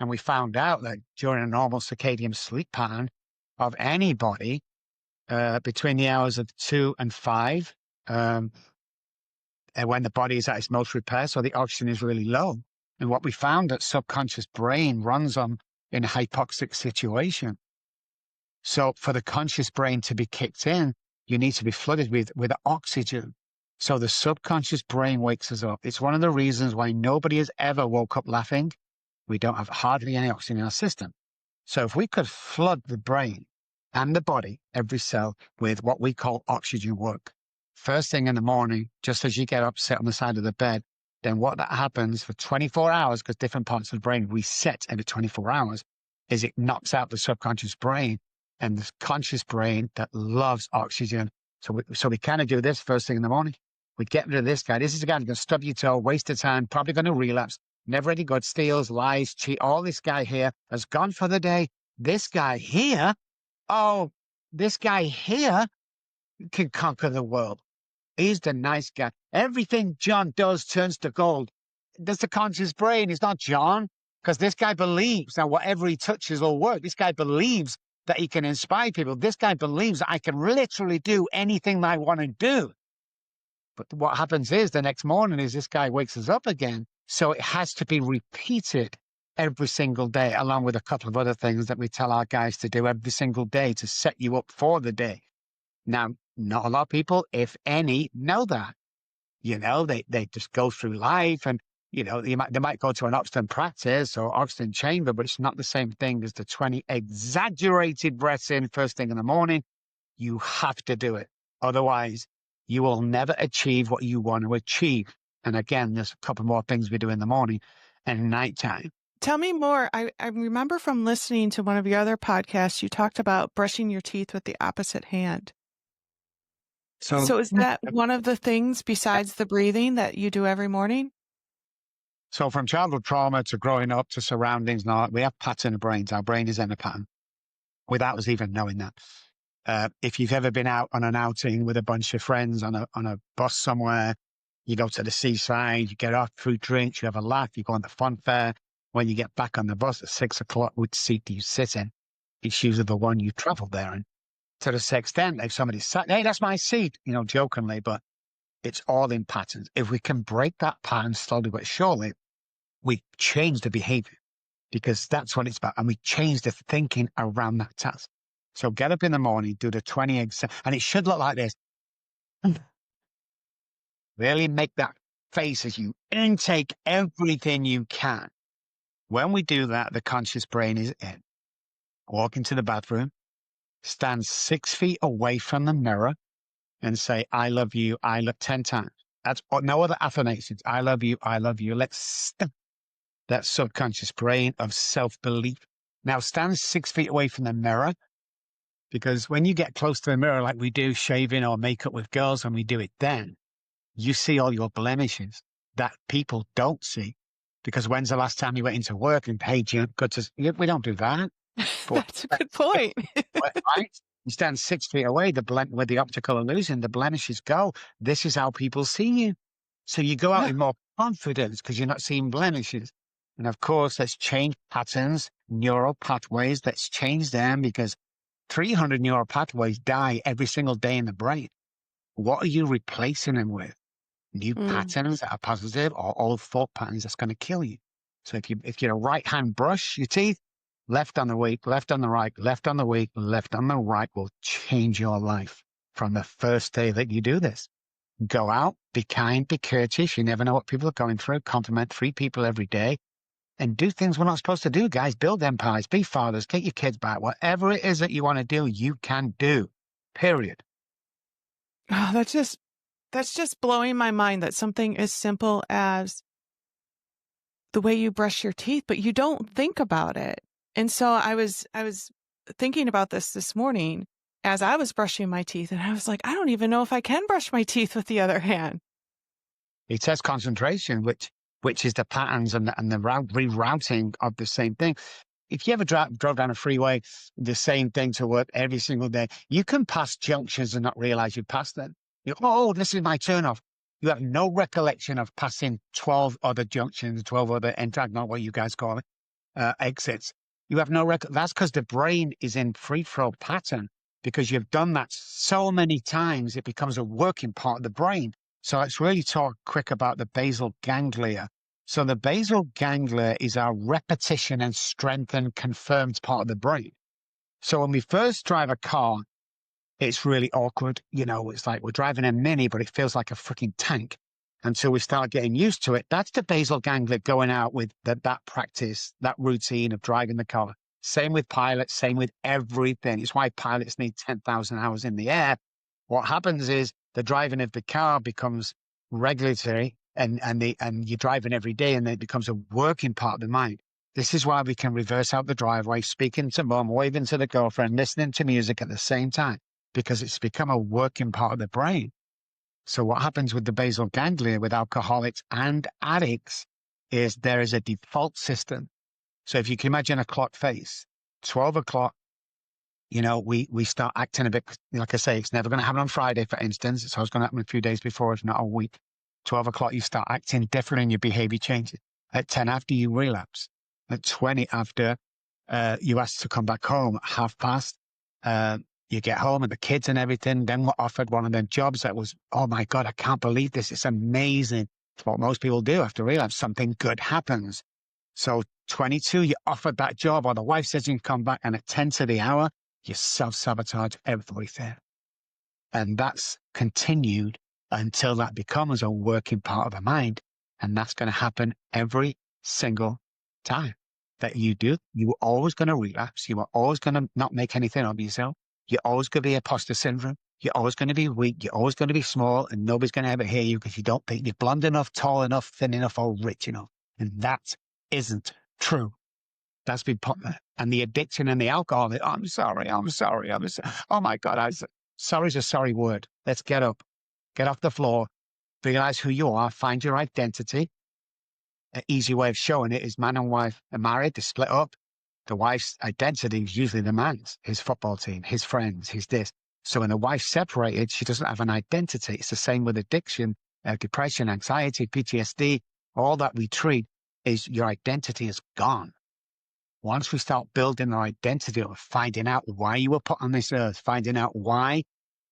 And we found out that during a normal circadian sleep pattern of anybody, between the hours of 2 and 5, and when the body is at its most repair, so the oxygen is really low. And what we found that subconscious brain runs on in a hypoxic situation. So for the conscious brain to be kicked in, you need to be flooded with oxygen. So the subconscious brain wakes us up. It's one of the reasons why nobody has ever woke up laughing. We don't have hardly any oxygen in our system. So if we could flood the brain and the body, every cell, with what we call oxygen work, first thing in the morning, just as you get up, sit on the side of the bed, then what that happens for 24 hours, because different parts of the brain reset every 24 hours, is it knocks out the subconscious brain and the conscious brain that loves oxygen. So we kind of do this first thing in the morning. We get rid of this guy. This is a guy who's going to stub your toe, waste of time, probably going to relapse, never any good, steals, lies, cheat. All this guy here has gone for the day. This guy here, this guy here can conquer the world. He's the nice guy. Everything John does turns to gold. That's the conscious brain. It's not John, because this guy believes that whatever he touches will work. This guy believes that he can inspire people. This guy believes that I can literally do anything that I want to do. But what happens is the next morning is this guy wakes us up again. So it has to be repeated every single day, along with a couple of other things that we tell our guys to do every single day to set you up for the day. Now, not a lot of people, if any, know that. They just go through life and, they might go to an Oxygen practice or Oxygen chamber, but it's not the same thing as the 20 exaggerated breaths in first thing in the morning. You have to do it. Otherwise, you will never achieve what you want to achieve. And again, there's a couple more things we do in the morning and nighttime. Tell me more. I remember from listening to one of your other podcasts, you talked about brushing your teeth with the opposite hand. So is that one of the things besides the breathing that you do every morning? So from childhood trauma to growing up to surroundings, now we have pattern of brains. Our brain is in a pattern without us even knowing that. If you've ever been out on an outing with a bunch of friends on a bus somewhere, you go to the seaside, you get off, food, drinks, you have a laugh, you go on the fun fair. When you get back on the bus at 6 o'clock, which seat do you sit in? It's usually the one you traveled there in. To the extent if somebody sat, hey, that's my seat, jokingly, but it's all in patterns. If we can break that pattern slowly but surely, we change the behavior, because that's what it's about. And we change the thinking around that task. So get up in the morning, do the 20 and it should look like this. Really make that face as you intake everything you can. When we do that, the conscious brain is in. Walk into the bathroom, stand 6 feet away from the mirror and say, I love you, 10 times. That's no other affirmations. I love you, I love you. Let's stop that subconscious brain of self-belief. Now stand 6 feet away from the mirror, because when you get close to the mirror, like we do shaving or makeup with girls, when we do it then, you see all your blemishes that people don't see. Because when's the last time you went into work and paid you? We don't do that. That's a good point. Right? You stand 6 feet away, with the optical illusion, the blemishes go. This is how people see you. So you go out with more confidence because you're not seeing blemishes. And of course, let's change patterns, neural pathways. Let's change them, because 300 neural pathways die every single day in the brain. What are you replacing them with? New patterns that are positive, or old thought patterns that's going to kill you. So if you're a right hand brush your teeth, left on the weak, left on the right, left on the weak, left on the right will change your life from the first day that you do this. Go out, be kind, be courteous. You never know what people are going through. Compliment 3 people every day and do things we're not supposed to do, guys. Build empires, be fathers, get your kids back. Whatever it is that you want to do, you can do, period. Oh, that's just blowing my mind that something as simple as the way you brush your teeth, but you don't think about it. And so I was thinking about this morning as I was brushing my teeth, and I was like, I don't even know if I can brush my teeth with the other hand. It says concentration, which is the patterns and the rerouting of the same thing. if you ever drove down a freeway, the same thing to work every single day, you can pass junctions and not realize you passed them. Oh, this is my turn off. You have no recollection of passing 12 other junctions, 12 other not what you guys call it, exits. You have no record. That's because the brain is in free flow pattern, because you've done that so many times, it becomes a working part of the brain. So let's really talk quick about the basal ganglia. So the basal ganglia is our repetition and strengthened confirmed part of the brain. So when we first drive a car, it's really awkward. It's like we're driving a Mini, but it feels like a freaking tank until we start getting used to it. That's the basal ganglia going out with that practice, that routine of driving the car. Same with pilots, same with everything. It's why pilots need 10,000 hours in the air. What happens is the driving of the car becomes regulatory, and you're driving every day, and it becomes a working part of the mind. This is why we can reverse out the driveway, speaking to mom, waving to the girlfriend, listening to music at the same time, because it's become a working part of the brain. So what happens with the basal ganglia with alcoholics and addicts is there is a default system. So if you can imagine a clock face, 12 o'clock, we start acting a bit, like I say, it's never going to happen on Friday, for instance. It's always going to happen a few days before, if not a week. 12 o'clock, you start acting different and your behavior changes. At 10 after, you relapse. At 20 after, you ask to come back home. At 5:30, you get home and the kids and everything. Then we're offered one of them jobs that was, oh my God, I can't believe this. It's amazing. It's what most people do after relapse. Something good happens. So 22, you're offered that job, or the wife says you can come back, and at 10 to the hour, you self-sabotage everything. And that's continued until that becomes a working part of the mind. And that's going to happen every single time that you do. You are always going to relapse. You are always going to not make anything of yourself. You're always going to be imposter syndrome. You're always going to be weak. You're always going to be small, and nobody's going to ever hear you because you don't think you're blonde enough, tall enough, thin enough, or rich enough. And that isn't true. That's been put there. And the addiction and the alcohol, I'm sorry. Oh my God, sorry is a sorry word. Let's get up, get off the floor, realize who you are, find your identity. An easy way of showing it is man and wife are married, they split up. The wife's identity is usually the man's, his football team, his friends, his this. So when the wife's separated, she doesn't have an identity. It's the same with addiction, depression, anxiety, PTSD, all that we treat is your identity is gone. Once we start building our identity or finding out why you were put on this earth, finding out why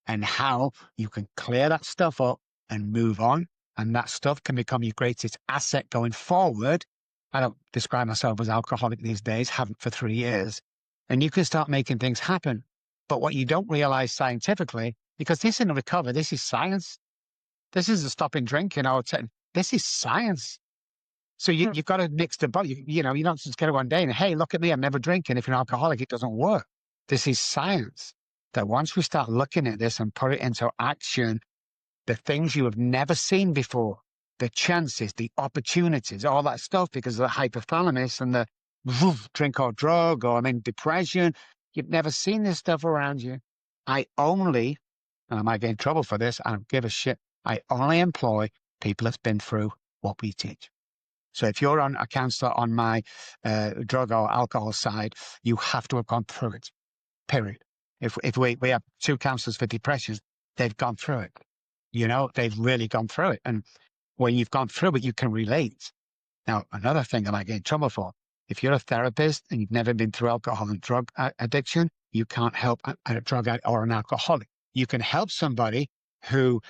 and how you can clear that stuff up and move on. And that stuff can become your greatest asset going forward. I don't describe myself as alcoholic these days, haven't for 3 years. And you can start making things happen. But what you don't realize scientifically, because this isn't a recovery, this is science. This is a stopping drinking. This is science. So you've got to mix the both. You don't just get it one day and, hey, look at me, I'm never drinking. If you're an alcoholic, it doesn't work. This is science. That once we start looking at this and put it into action, the things you have never seen before, the chances, the opportunities, all that stuff, because of the hypothalamus and the drink or drug, or I'm in depression. You've never seen this stuff around you. And I might get in trouble for this, I don't give a shit. I only employ people that's been through what we teach. So if you're on a counselor on my drug or alcohol side, you have to have gone through it, period. If we have 2 counselors for depression, they've gone through it. They've really gone through it. And when you've gone through it, you can relate. Now, another thing that I get in trouble for, if you're a therapist and you've never been through alcohol and drug addiction, you can't help a drug addict or an alcoholic. You can help somebody who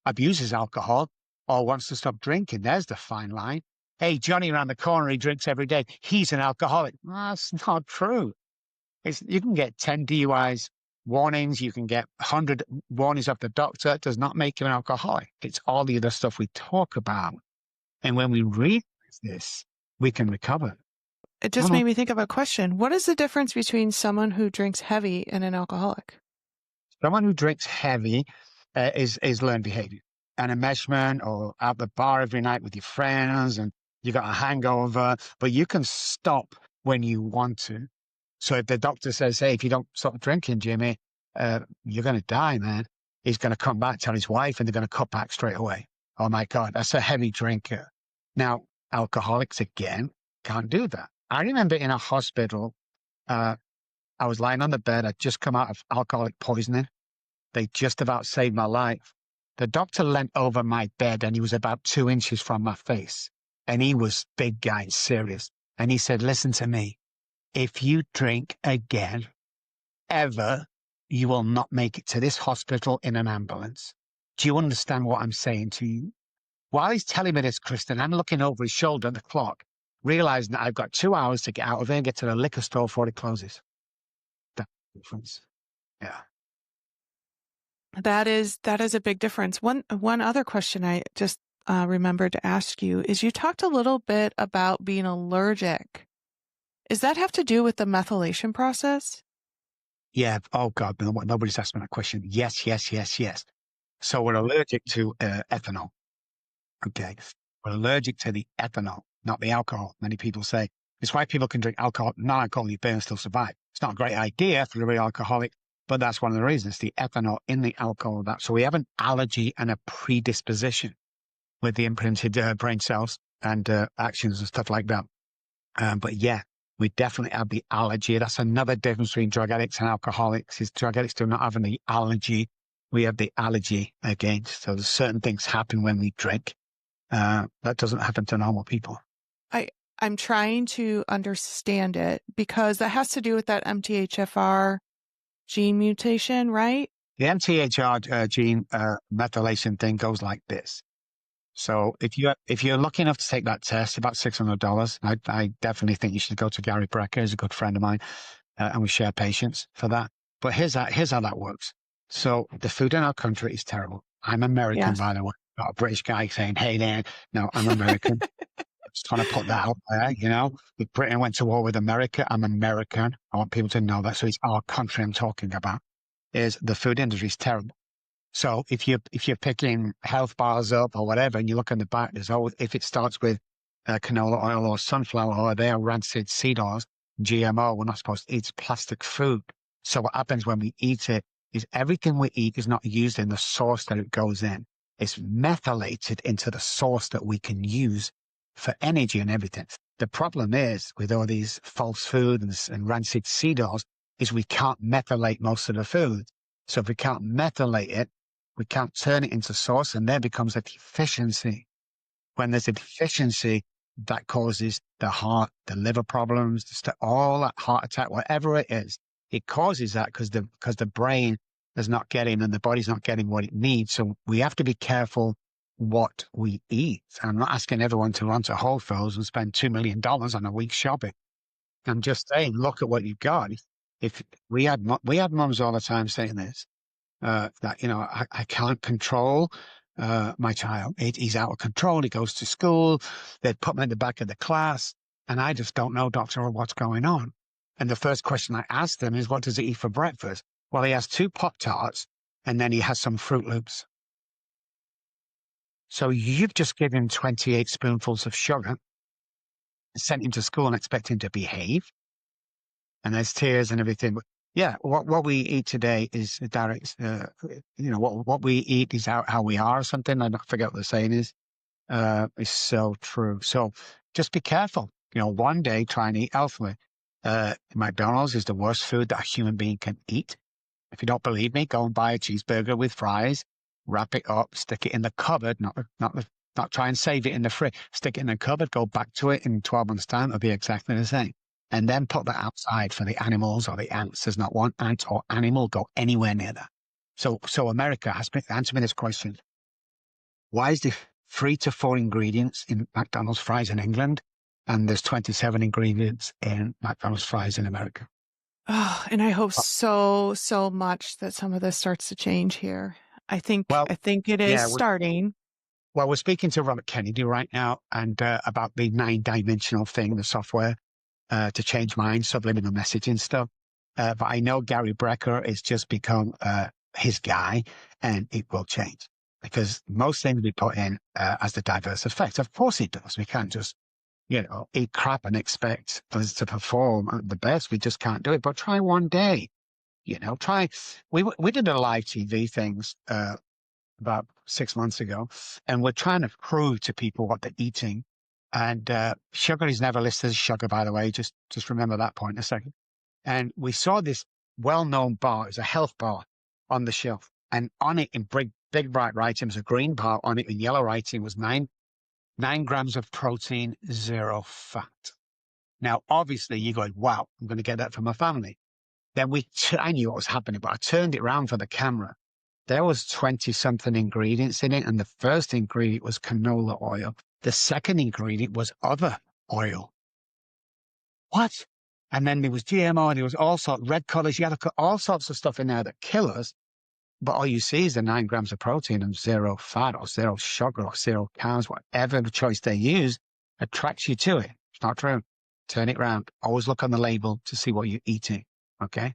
abuses alcohol or wants to stop drinking. There's the fine line. Hey, Johnny around the corner, he drinks every day. He's an alcoholic. That's not true. You can get 10 DUIs warnings. You can get 100 warnings of the doctor. It does not make you an alcoholic. It's all the other stuff we talk about. And when we realize this, we can recover. It just made me think of a question. What is the difference between someone who drinks heavy and an alcoholic? Someone who drinks heavy is learned behavior. An enmeshment or at the bar every night with your friends and you got a hangover, but you can stop when you want to. So if the doctor says, hey, if you don't stop drinking, Jimmy, you're going to die, man. He's going to come back, tell his wife, and they're going to cut back straight away. Oh my God, that's a heavy drinker. Now, alcoholics, again, can't do that. I remember in a hospital, uh, I was lying on the bed. I'd just come out of alcoholic poisoning. They just about saved my life. The doctor leant over my bed and he was about 2 inches from my face. And he was big guy and serious. And he said, listen to me. If you drink again, ever, you will not make it to this hospital in an ambulance. Do you understand what I'm saying to you? While he's telling me this, Kristen, I'm looking over his shoulder at the clock, realizing that I've got 2 hours to get out of here and get to the liquor store before it closes. That's the difference. Yeah. That is a big difference. One other question I just remembered to ask you is you talked a little bit about being allergic. Does that have to do with the methylation process? Yeah. Oh, God. Nobody's asked me that question. Yes, yes, yes, yes. So we're allergic to ethanol. Okay. We're allergic to the ethanol, not the alcohol. Many people say it's why people can drink alcohol, non-alcoholic beer and still survive. It's not a great idea for the real alcoholic, but that's one of the reasons, the ethanol in the alcohol. So we have an allergy and a predisposition with the imprinted brain cells and actions and stuff like that. But yeah, we definitely have the allergy. That's another difference between drug addicts and alcoholics is drug addicts do not have the allergy. We have the allergy against. So there's certain things happen when we drink. That doesn't happen to normal people. I'm trying to understand it because that has to do with that MTHFR gene mutation, right? The MTHR gene methylation thing goes like this. So if you're lucky enough to take that test, about $600, I definitely think you should go to Gary Brecker. He's a good friend of mine, and we share patients for that. But here's how that works. So the food in our country is terrible. I'm American, Yes. by the way. Not a British guy saying, "Hey, Dan." No, I'm American. Just trying to put that out there. If Britain went to war with America, I'm American. I want people to know that. So it's our country I'm talking about. Is the food industry is terrible. So if you're picking health bars up or whatever, and you look on the back, there's always, if it starts with canola oil or sunflower oil, they are rancid seed oils, GMO. We're not supposed to eat plastic food. So what happens when we eat it is everything we eat is not used in the source that it goes in. It's methylated into the source that we can use for energy and everything. The problem is with all these false food and rancid seed oils is we can't methylate most of the food. So if we can't methylate it, we can't turn it into source, and there becomes a deficiency. When there's a deficiency, that causes the heart, the liver problems, all that heart attack, whatever it is. It causes that because the brain is not getting and the body's not getting what it needs. So we have to be careful what we eat. I'm not asking everyone to run to Whole Foods and spend $2 million on a week's shopping. I'm just saying, look at what you've got. If we had mums all the time saying this, that, I can't control my child. He's out of control. He goes to school. They'd put him in the back of the class. And I just don't know, doctor, what's going on. And the first question I asked them is, what does he eat for breakfast? Well, he has 2 Pop-Tarts and then he has some Fruit Loops. So you've just given him 28 spoonfuls of sugar, sent him to school and expect him to behave. And there's tears and everything. But yeah, what we eat today is direct. What we eat is how we are or something. I forget what the saying is. Is so true. So just be careful. One day try and eat healthily. McDonald's is the worst food that a human being can eat. If you don't believe me, go and buy a cheeseburger with fries, wrap it up, stick it in the cupboard, not try and save it in the fridge. Stick it in the cupboard, go back to it in 12 months' time. It'll be exactly the same. And then put that outside for the animals or the ants. There's not one ant or animal go anywhere near that. So America has been, answer me this question. Why is there 3 to 4 ingredients in McDonald's fries in England and there's 27 ingredients in McDonald's fries in America? Oh, and I hope so much that some of this starts to change here. I think it is starting. Well, we're speaking to Robb Kelly right now and about the 9-dimensional thing, the software to change minds, subliminal messaging stuff. But I know Gary Brecker has just become his guy, and it will change because most things we put in has the diverse effects. Of course it does. We can't just eat crap and expect us to perform at the best. We just can't do it. But try one day. Try. We did a live TV things about 6 months ago, and we're trying to prove to people what they're eating And sugar is never listed as sugar, by the way. Just remember that point in a second. And we saw this well-known bar. It was a health bar on the shelf. And on it, in big bright writing, was a green bar. On it in yellow writing was 9 grams of protein, 0 fat. Now, obviously, you're going, wow, I'm going to get that for my family. Then I knew what was happening, but I turned it around for the camera. There was 20-something ingredients in it. And the first ingredient was canola oil. The second ingredient was other oil. What? And then there was GMO, there was all sorts, red colors. You had to put all sorts of stuff in there that kill us. But all you see is the 9 grams of protein and 0 fat or 0 sugar or 0 carbs, whatever choice they use attracts you to it. It's not true. Turn it around. Always look on the label to see what you're eating. Okay?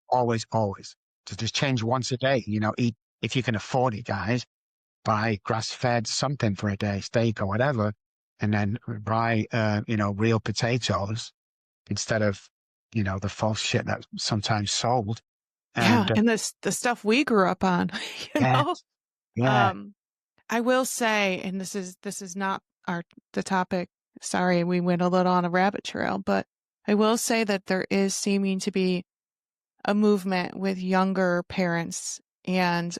Always, always. To just change once a day, eat, if you can afford it, guys, buy grass-fed something for a day, steak or whatever, and then buy, real potatoes instead of, the false shit that's sometimes sold. And the stuff we grew up on, know? Yeah. I will say, and this is not the topic. Sorry, we went a little on a rabbit trail, but I will say that there is seeming to be a movement with younger parents and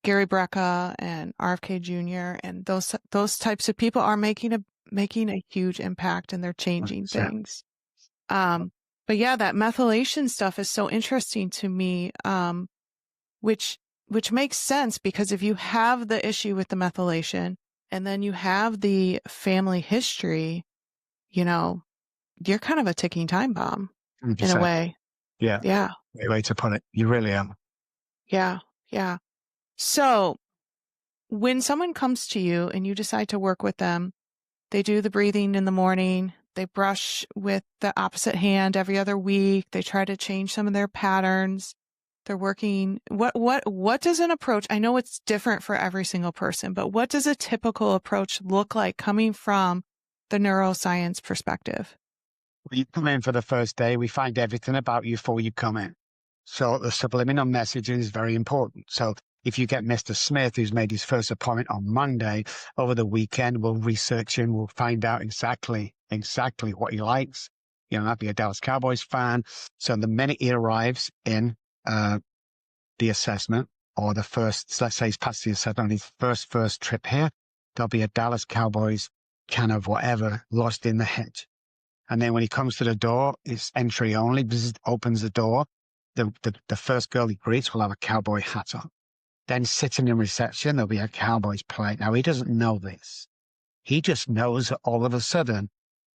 Gary Brecka and RFK Jr. and those types of people are making a huge impact, and they're changing things. But yeah, that methylation stuff is so interesting to me, which makes sense, because if you have the issue with the methylation and then you have the family history, you're kind of a ticking time bomb 100%. in a way. Yeah. Yeah. Great way to put it. You really are. Yeah. Yeah. So when someone comes to you and you decide to work with them, they do the breathing in the morning. They brush with the opposite hand every other week. They try to change some of their patterns. They're working. What does an approach? I know it's different for every single person, but what does a typical approach look like coming from the neuroscience perspective? When you come in for the first day, we find everything about you before you come in. So the subliminal messaging is very important. So if you get Mr. Smith, who's made his first appointment on Monday, over the weekend, we'll research him. We'll find out exactly what he likes. Might be a Dallas Cowboys fan. So the minute he arrives in the assessment, or the first, let's say he's passed the assessment on his first trip here, there'll be a Dallas Cowboys can of whatever lost in the hedge. And then when he comes to the door, it's entry only. Opens the door. The first girl he greets will have a cowboy hat on. Then sitting in reception, there'll be a Cowboys plate. Now, he doesn't know this. He just knows that all of a sudden,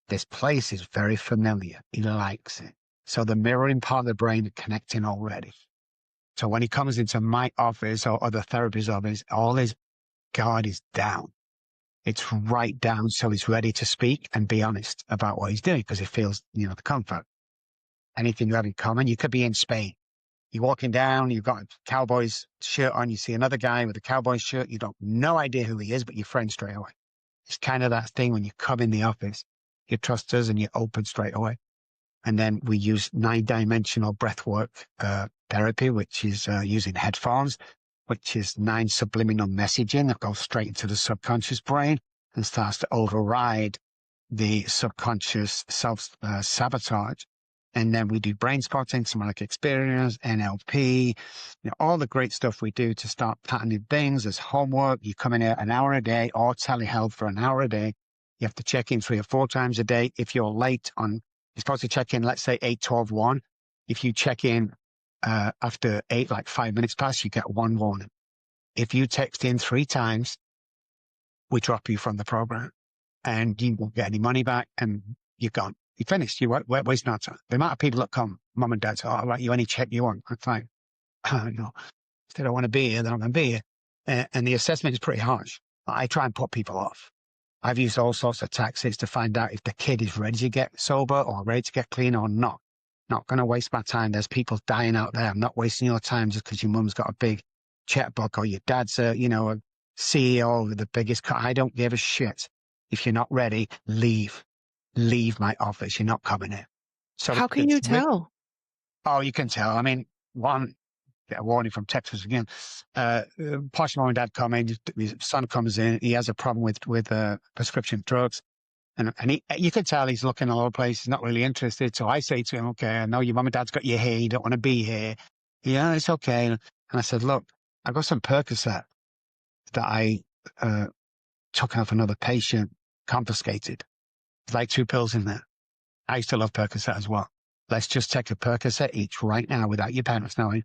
this place is very familiar. He likes it. So the mirroring part of the brain is connecting already. So when he comes into my office or other therapist office, all his guard is down. It's right down, so he's ready to speak and be honest about what he's doing, because he feels, the comfort. Anything you have in common, you could be in Spain. You're walking down, you've got a Cowboys shirt on, you see another guy with a Cowboys shirt, you don't no idea who he is, but you're friends straight away. It's kind of that thing when you come in the office, you trust us and you're open straight away. And then we use 9-dimensional breathwork therapy, which is using headphones, which is 9 subliminal messaging that goes straight into the subconscious brain and starts to override the subconscious self-sabotage. And then we do brain spotting, somatic experience, NLP, all the great stuff we do to start patterning things. There's homework. You come in here an hour a day, or telehealth for an hour a day. You have to check in 3 or 4 times a day. If you're late you're supposed to check in, let's say 8, 12, 1. If you check in after 8, like 5 minutes past, you get 1 warning. If you text in 3 times, we drop you from the program, and you won't get any money back, and you're gone. You finished. You waste no time. The amount of people that come, mum and dad say, "Oh, right, you any check you want?" I'm like, no. If they don't want to be here, then I'm going to be here. And the assessment is pretty harsh. I try and put people off. I've used all sorts of tactics to find out if the kid is ready to get sober or ready to get clean or not. Not going to waste my time. There's people dying out there. I'm not wasting your time just because your mum's got a big checkbook or your dad's a CEO with the biggest cut. I don't give a shit. If you're not ready, leave my office. You're not coming in. So how can you tell? Oh, you can tell. I mean, get a warning from Texas again. Posh mom and dad come in. His son comes in. He has a problem with prescription drugs. And you could tell he's looking all over the place. He's not really interested. So I say to him, okay, I know your mum and dad's got you here. You don't want to be here. Yeah, it's okay. And I said, look, I got some Percocet that I took off another patient, confiscated. There's like 2 pills in there. I used to love Percocet as well. Let's just take a Percocet each right now without your parents knowing.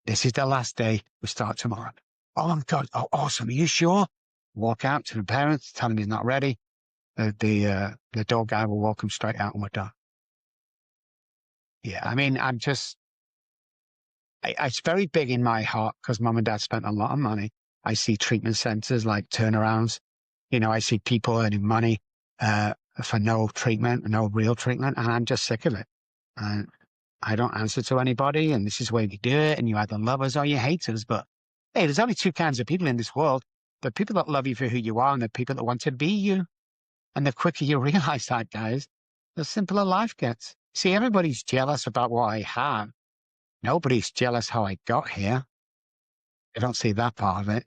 This is the last day. We start tomorrow. Oh my God. Oh, awesome. Are you sure? Walk out to the parents, tell them he's not ready. The door guy will walk him straight out and we're done. Yeah. I mean, it's very big in my heart because mum and dad spent a lot of money. I see treatment centers like turnarounds. I see people earning money, for no treatment, no real treatment. And I'm just sick of it. And I don't answer to anybody. And this is the way we do it. And you either love us or you hate us. But hey, there's only 2 kinds of people in this world. The people that love you for who you are and the people that want to be you. And the quicker you realize that, guys, the simpler life gets. See, everybody's jealous about what I have. Nobody's jealous how I got here. I don't see that part of it,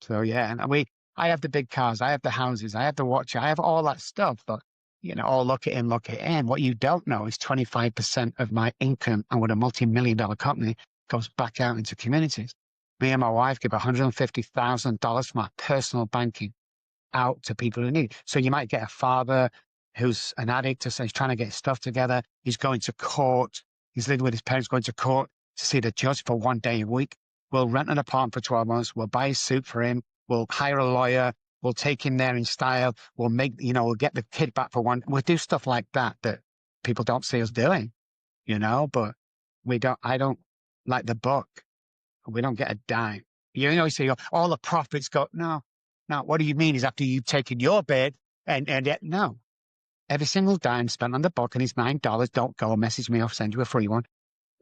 So yeah, and I have the big cars, I have the houses, I have the watch, I have all that stuff. But oh, look at him, look at him. What you don't know is 25% of my income, and with a multi-million-dollar company, goes back out into communities. Me and my wife give $150,000 from our personal banking out to people who need. So you might get a father who's an addict, or he's trying to get his stuff together. He's going to court. He's living with his parents, going to court to see the judge for 1 day a week. We'll rent an apartment for 12 months. We'll buy a suit for him. We'll hire a lawyer. We'll take him there in style. We'll we'll get the kid back for one. We'll do stuff like that people don't see us doing, but I don't like the book. We don't get a dime. You say, all the profits go. No, what do you mean is after you've taken your bid and yet, no. Every single dime spent on the book, and it's $9. Don't go message me. I'll send you a free one.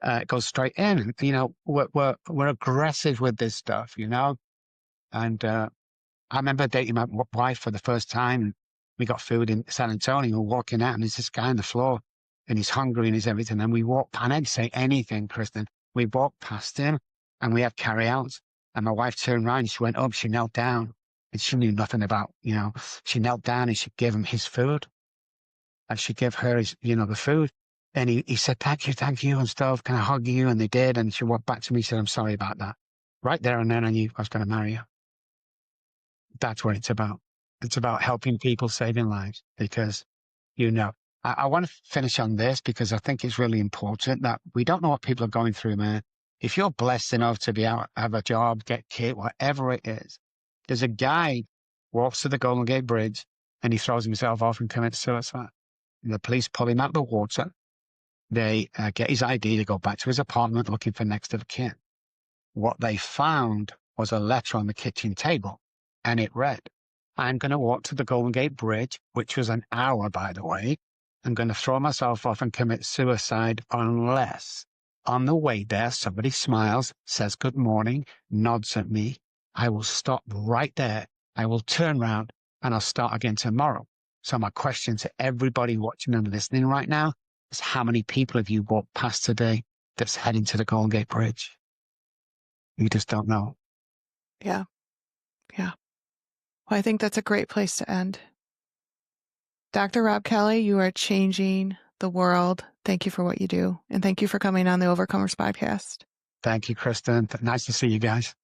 It goes straight in. We're aggressive with this stuff, And I remember dating my wife for the first time. And we got food in San Antonio. We're walking out, and there's this guy on the floor, and he's hungry and he's everything. And we walked, and I didn't say anything, Kristen. We walked past him, and we had carry-outs. And my wife turned around, and she went up, she knelt down, and she knew nothing about, she knelt down and she gave him his food. And she gave her his, the food. And he said, thank you and stuff. Can I hug you? And they did. And she walked back to me and said, I'm sorry about that. Right there and then I knew I was going to marry her. That's what it's about. It's about helping people, saving lives, because, I want to finish on this because I think it's really important that we don't know what people are going through, man. If you're blessed enough to be out, have a job, get kid, whatever it is, there's a guy walks to the Golden Gate Bridge and he throws himself off and commits suicide. The police pull him out of the water. They get his ID to go back to his apartment looking for next of kin. What they found was a letter on the kitchen table, and it read, I'm going to walk to the Golden Gate Bridge, which was an hour, by the way. I'm going to throw myself off and commit suicide unless on the way there somebody smiles, says good morning, nods at me. I will stop right there. I will turn around and I'll start again tomorrow. So my question to everybody watching and listening right now is, how many people have you walked past today that's heading to the Golden Gate Bridge? You just don't know. Yeah. Well, I think that's a great place to end. Dr. Robb Kelly, you are changing the world. Thank you for what you do. And thank you for coming on the Overcomers podcast. Thank you, Kristen. Nice to see you guys.